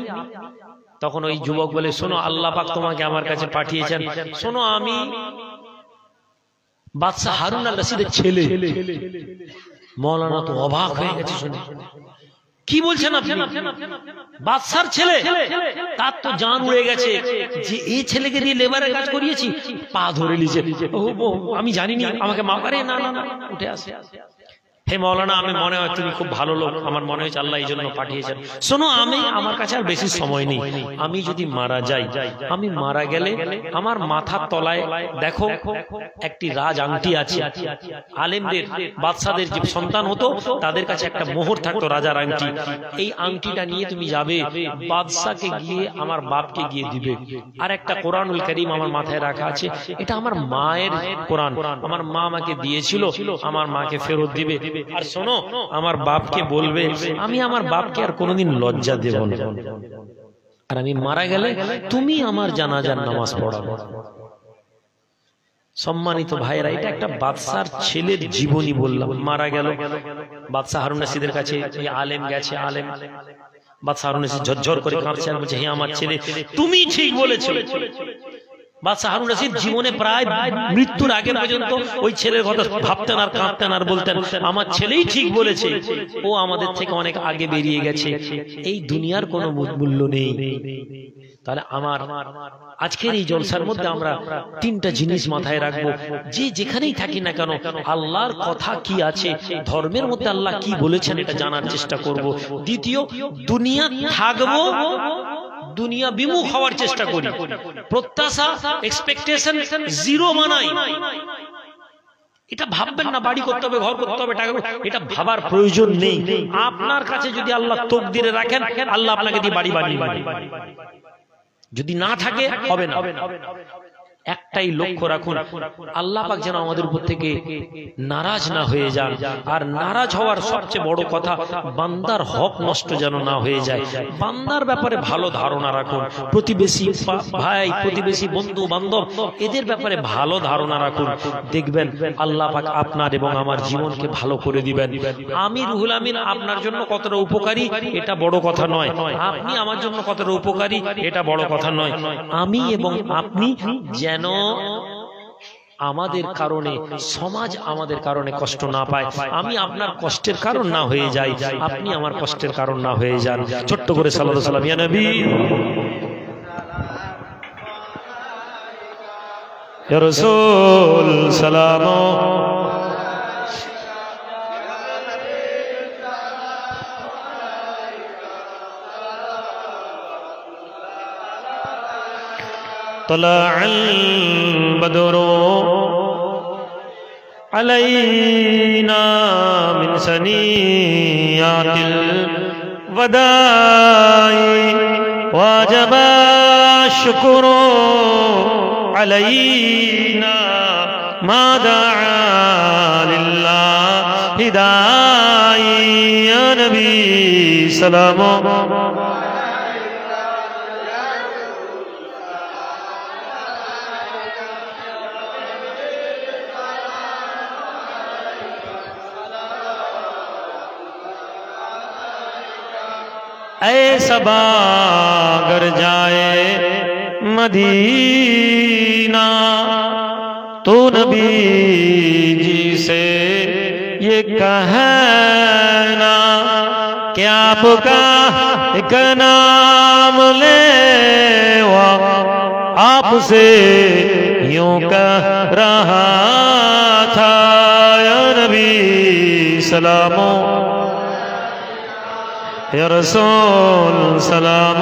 তখন ওই যুবক বলে, শোনো, আল্লাহ পাক তোমাকে আমার কাছে পাঠিয়েছেন। শোনো, আমি বাদশা হারুন আল-রশিদের ছেলে। মাওলানা তো অবাক হয়ে গেছে শুনে, কি বলছেন আপনি? বাদশার ছেলে? তার তো জান উড়ে গেছে যে এই ছেলেকে দিয়ে লেবারের কাজ করিয়েছি। পা ধরে লিছে, আমি জানিনি, আমাকে মাফ করে। না, উঠে আসে। হে মৌলানা, আমি মনে হয় তুমি খুব ভালো লোক, আমার মনে হচ্ছে আল্লাহ এই জন্য পাঠিয়েছেন। শোনো, আমার কাছে আর বেশি সময় নেই, আমি যদি মারা যাই, আমি মারা গেলে আমার মাথার তলায় দেখো একটি রাজ আংটি আছে। আলেমদের, বাদশাদের যে সন্তান হতো তাদের কাছে একটা মোহর থাকতো, রাজার আংটি। এই আংটিটা নিয়ে তুমি যাবে, বাদশাকে গিয়ে আমার বাপকে গিয়ে দিবে। আর একটা কোরআনুল কারীম আমার মাথায় রাখা আছে, এটা আমার মায়ের কোরআন, আমার মা আমাকে দিয়েছিল, আমার মাকে ফেরত দিবে। আর শোনো, আমার বাপকে বলবে আমি আমার বাপকে আর কোনোদিন লজ্জা দেব না, আর আমি মারা গেলে তুমি আমার জানাজার নামাজ পড়াবে। সম্মানিত ভাইরা, এটা একটা বাদশার ছেলের জীবনী বললাম। মারা গেল, বাদশা হারুন রশিদের কাছে আলেম গেছে, আলেম বাদশা হারুন রশিদ ঝরঝর করে কাঁদছে আর বলছে, হে আমার ছেলে, তুমি ঠিক বলেছো। বাদশা হারুন রশিদ জীবনে প্রায় মৃত্যুর আগে পর্যন্ত ওই ছেলের কথা ভাবতেন আর কাঁদতেন আর বলতেন, আমার ছেলেই ঠিক বলেছে, ও আমাদের থেকে অনেক আগে বেরিয়ে গেছে, এই দুনিয়ার কোনো মূল্য নেই। তাহলে আমার আজকের এই জলসার মধ্যে আমরা তিনটা জিনিস মাথায় রাখবো, যে যেখানেই থাকি না কেন আল্লাহর কথা কি আছে, ধর্মের মধ্যে আল্লাহ কি বলেছেন এটা জানার চেষ্টা করব। দ্বিতীয়, দুনিয়া থাকবো, দুনিয়া বিমুখ হওয়ার চেষ্টা করি, প্রত্যাশা এক্সপেকটেশন জিরো বানাই। এটা ভাববেন না বাড়ি করতে হবে, ঘর করতে হবে, টাকা, এটা ভাবার প্রয়োজন নেই। আপনার কাছে যদি আল্লাহ তকদিরে রাখেন, আল্লাহ আপনাকে দিয়ে বাড়ি বানিয়ে দিবেন, যদি না থাকে হবে না। একটাই লক্ষ্য রাখুন, আল্লাহ পাক যেন আমাদের উপর থেকে নারাজ না হয়ে যান। আর নারাজ হওয়ার সবচেয়ে বড় কথা, বান্দার হক নষ্ট যেন না হয়ে যায়। বান্দার ব্যাপারে ভালো ধারণা রাখুন, প্রতিবেশী ভাই, প্রতিবেশী বন্ধু বান্ধব, এদের ব্যাপারে ভালো ধারণা রাখুন। দেখবেন আল্লাহ পাক আপনার এবং আমার জীবনকে ভালো করে দিবেন। আমি রুহুল আমিন আপনার জন্য কতটা উপকারী এটা বড় কথা নয়, আপনি আমার জন্য কতটা উপকারী এটা বড় কথা নয়। আমি এবং আপনি যেন আমাদের কারণে সমাজ আমাদের কারণে কষ্ট না পায়, আমি আপনার কষ্টের কারণ না হয়ে যাই, আপনি আমার কষ্টের কারণ না হয়ে যান। ছোট্ট করে সাল্লাল্লাহু আলাইহি ওয়াসাল্লাম, ইয়া নবী ইয়া রাসূল সালাম طلع البدر علينا من ثنيات الوداع وجب الشكر علينا ما دعا لله داعي يا نبي سلام ऐसा अगर जाए मदीना तो नबी जी से ये कहना कि आपका एक नाम ले आपसे यूं कह रहा था, या नबी सलामो या रसूल सलाम।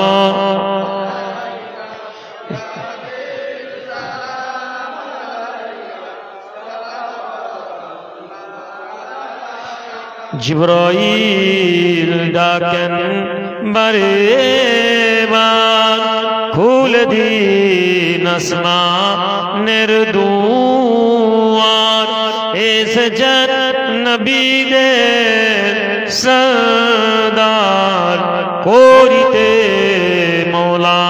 जिब्राइल डाकेन बरेबान खुल दीन आसमानेर दुआर एस नबी दे सरदार করিতে মওলা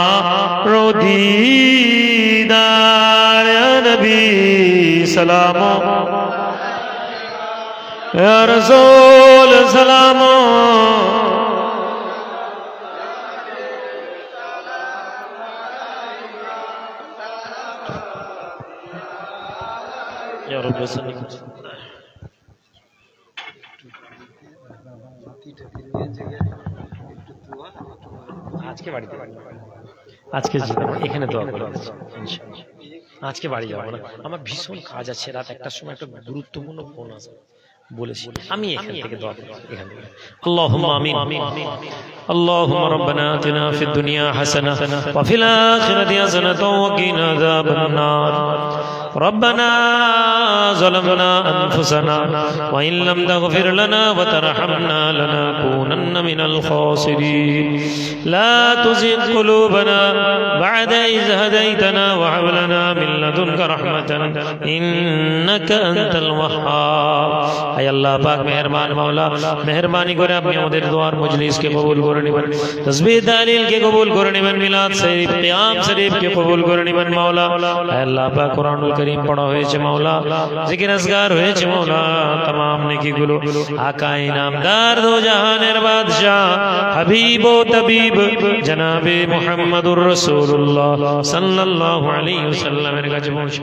রদিদার, ইয়া নবী সালাম ইয়া রাসূল সালাম। ইয়া রাব্বি সাল্লাল্লাহু আজকে বাড়িতে, আজকে এখানে দোয়া করে আজকে বাড়ি যাবো না, আমার ভীষণ কাজ আছে, রাত 1টার সময় একটা গুরুত্বপূর্ণ ফোন আছে, বলেছি আমি এখান থেকে দোয়া করব এখান থেকে আল্লাহুম্মা আমিন আল্লাহুম্মা রাব্বানা আতিনা ফিদ দুনিয়া হাসানাহ ওয়া ফিল আখিরাতি হাসানাতাও ওয়া কিনা আযাবান নার ربنا ظلمنا أنفسنا وإن لم تغفر لنا وترحمنا لنكونن من الخاسرين لا تزغ قلوبنا بعد إذ هديتنا وهب لنا من لدنك رحمة إنك أنت الوهاب أي الله পাক মেহেরবান মাওলা মেহেরবানি করে আপনি আমাদের দোয়ার মজলিসকে কবুল করে নেবেন তাসবিহ তাহলিলকে কবুল করে নেবেন মিলাদ শরীফ কিয়াম শরীফকে কবুল করে নেবেন মাওলা আয় আল্লাহ পাক কুরআনুল কারীম পড়া হয়েছে মাওলা জিকির আজকার হয়েছে মাওলা तमाम নেকিগুলো আকা ইনামদার দো জাহানের বাদশা হাবিব ও তবিব জনাবে মুহাম্মদুর রাসূলুল্লাহ সাল্লাল্লাহু আলাইহি ওয়াসাল্লামের কাছে পৌঁছে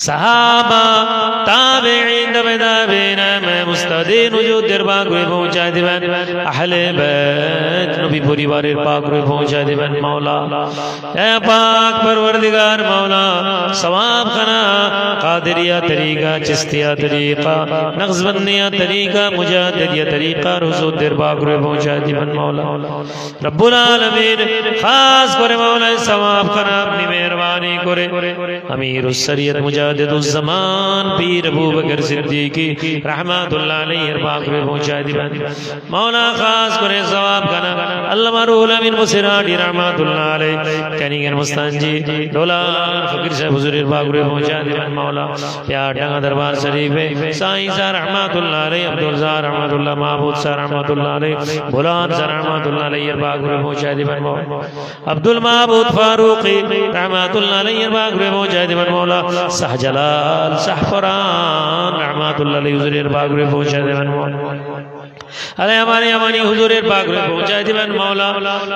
সাহাবা তাবেঈন তাবেঈন মুস্তাদিন ওজুদ দরবার করে পৌঁছা দিবেন আহলে বাইত নবী পরিবারের পাক করে পৌঁছা দিবেন মাওলা এ পাক পরওয়ারদিগার মাওলা সওয়াব খানা কাদেরিয়া তরিকা চিশতিয়া তরিকা নকশবন্দিয়া তরিকা মুজাহিদিয়া তরিকা হুজুর দরবার করে পৌঁছা দিবেন মাওলা রব্বুল আলামিন খাস করে মাওলা সওয়াব খানা আপনি মেহেরবানি করে আমিরুস শরিয়ত मुजाहिदुज़्ज़मान पीर अबू बकर सिद्दीकी रहमतुल्लाह अलैहि पाक में पहुंचा दिबन मौला खास करे सवाब खाना अल्लामा रूहुल अमीन मुसराडी रहमतुल्लाह अलैहि कनिगर मुस्तांजी डोलार फकीर साहब हुजूर पाक में पहुंचा दिबन मौला प्यार डांगा दरबार शरीफ में साईं सा रहमतुल्लाह अलैहि अब्दुल सा रहमतुल्लाह महबूब सा रहमतुल्लाह अलैहि बुलान सा रहमतुल्लाह अलैहि पाक में पहुंचा दिबन मौला अब्दुल महबूब फारूकी रहमतुल्लाह अलैहि पाक में पहुंचा दिबन मौला शाहजलाल शाहफरान रहमतुल्लाह अलैहि हुजूरेर पाक में पहुंचा देवन अरे हमारे हमारी हुजूरेर पाक में पहुंचा दिबन मौला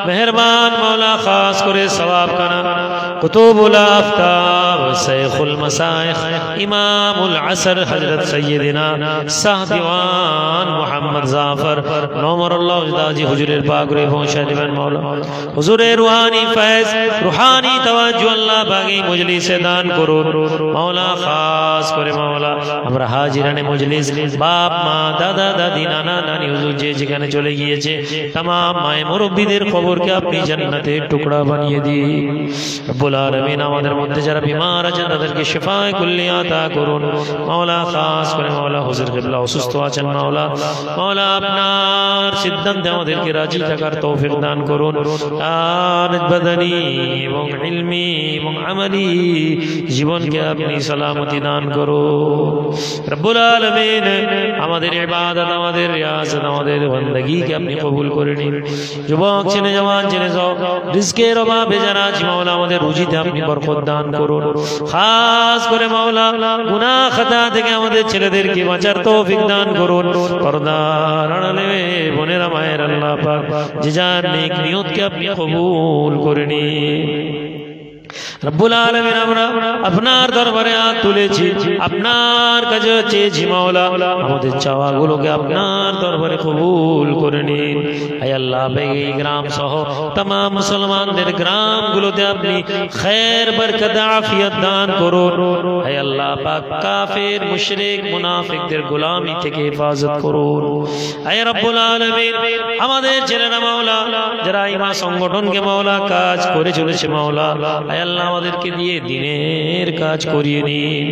मेहरबान मौला खास करे सवाब खाना कुतुबुल आफ्ताब शेखुल मसाइख इमामुल असर हजरत सय्यदिना शाह दीवान मोहम्मद जाफर नौमरुल्लाह उजदाजी हुजूरेर पाक में पहुंचा दिबन मौला हुजूरेर रूहानी फैज रूहानी तवज्जो अल्लाह बागी मजलिस दान करो मौला खास करे मौला আমরা হাজিরানে মজলিস বাপ মা দাদা দাদি নানা নানি হুজুর যে যেখানে চলে গিয়েছে तमाम মায়ে মুরব্বিদের কবরকে আপনি জান্নাতের টুকরা বানিয়ে দিন রব্বুল আলামিন আমাদের মধ্যে যারা বিমার আছেন তাদেরকে শিফায়ে কুল্লিয়া আতা করুন মাওলা খাস করে মাওলা হুজুর কিবলা অসুস্থ আছেন মাওলা মাওলা আপনার সিদ্ধান্তে আমাদেরকে রাজি থাকার তৌফিক দান করুন আর বদনি এবং ইলমি এবং আমলি জীবনকে আপনি সালামতি দান করুন রব্বুল আলামিন আমাদের ইবাদত আমাদের রিয়াজত আমাদের বندگی আপনি কবুল করে নিন যুবক ছেলে জওয়ান ছেলে সব রিজকের অভাবে যারা আছে মাওলা আমাদের রুজিতে আপনি বরকত দান করুন খাস করে মাওলা গুনাহ খাতা থেকে আমাদের ছেলেদেরকে বাঁচার তৌফিক দান করুন পর্দার আড়ালে বোনেরা মায়ের আল্লাহ পাক যে যার নেক নিয়তকে আপনি কবুল করে নিন রব্বুল আলামিন আমরা আপনার দরবারে হাত তুলেছি আপনার কাছে চেয়েছি মাওলা আমাদের চাওয়াগুলোকে আপনার দরবারে কবুল করে নিন হে আল্লাহ এই গ্রাম সহ तमाम মুসলমানদের গ্রামগুলোতে আপনি খায়ের বরকত আফিয়ত দান করুন হে আল্লাহ পাক কাফির মুশরিক মুনাফিকদের গোলামি থেকে হেফাজত করুন হে রব্বুল আলামিন আমাদের ছেলেরা মাওলা যারা ইমা সংগঠনকে মাওলা কাজ করে চলেছে মাওলা হে আল্লাহ আমাদেরকে দিয়ে দ্বীনের কাজ করিয়ে নিন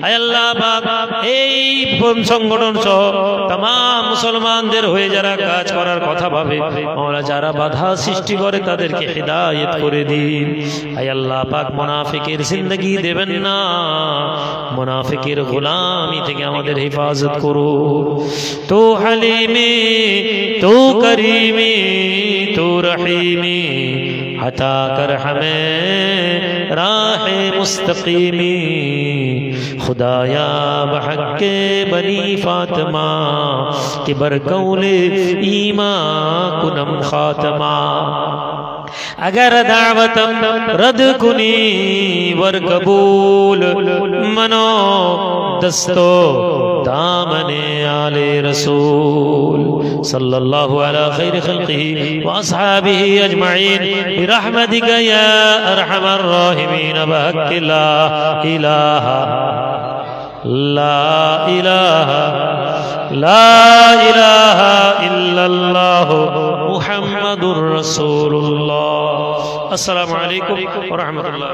আয় আল্লাহ পাক এই সংগঠন সহ तमाम মুসলমানদের হয়ে যারা কাজ করার কথা ভাবে মাওলা যারা বাধা সৃষ্টি করে তাদেরকে হিদায়াত করে দিন আয় আল্লাহ পাক মুনাফিকের জিন্দেগি দেবেন না মুনাফিকের গোলামি থেকে আমাদের হেফাজত করো তো হালিমি তো করিমি তো রহিমি عطا کر ہمیں راہ مستقیمی خدایا بحق بنی فاطمہ کہ برکول ایمان کنم خاتمہ اگر دعوتم رد کنی ور قبول منو دستو دامن آل رسول صلی اللہ علی خیر خلقہ واصحابہ اجمعین برحمتک یا ارحم الراحمین بحق لا الہ লা ইলাহা ইল্লাল্লাহ মুহাম্মাদুর রাসূলুল্লাহ। আসসালামু আলাইকুম ওয়া রাহমাতুল্লাহ।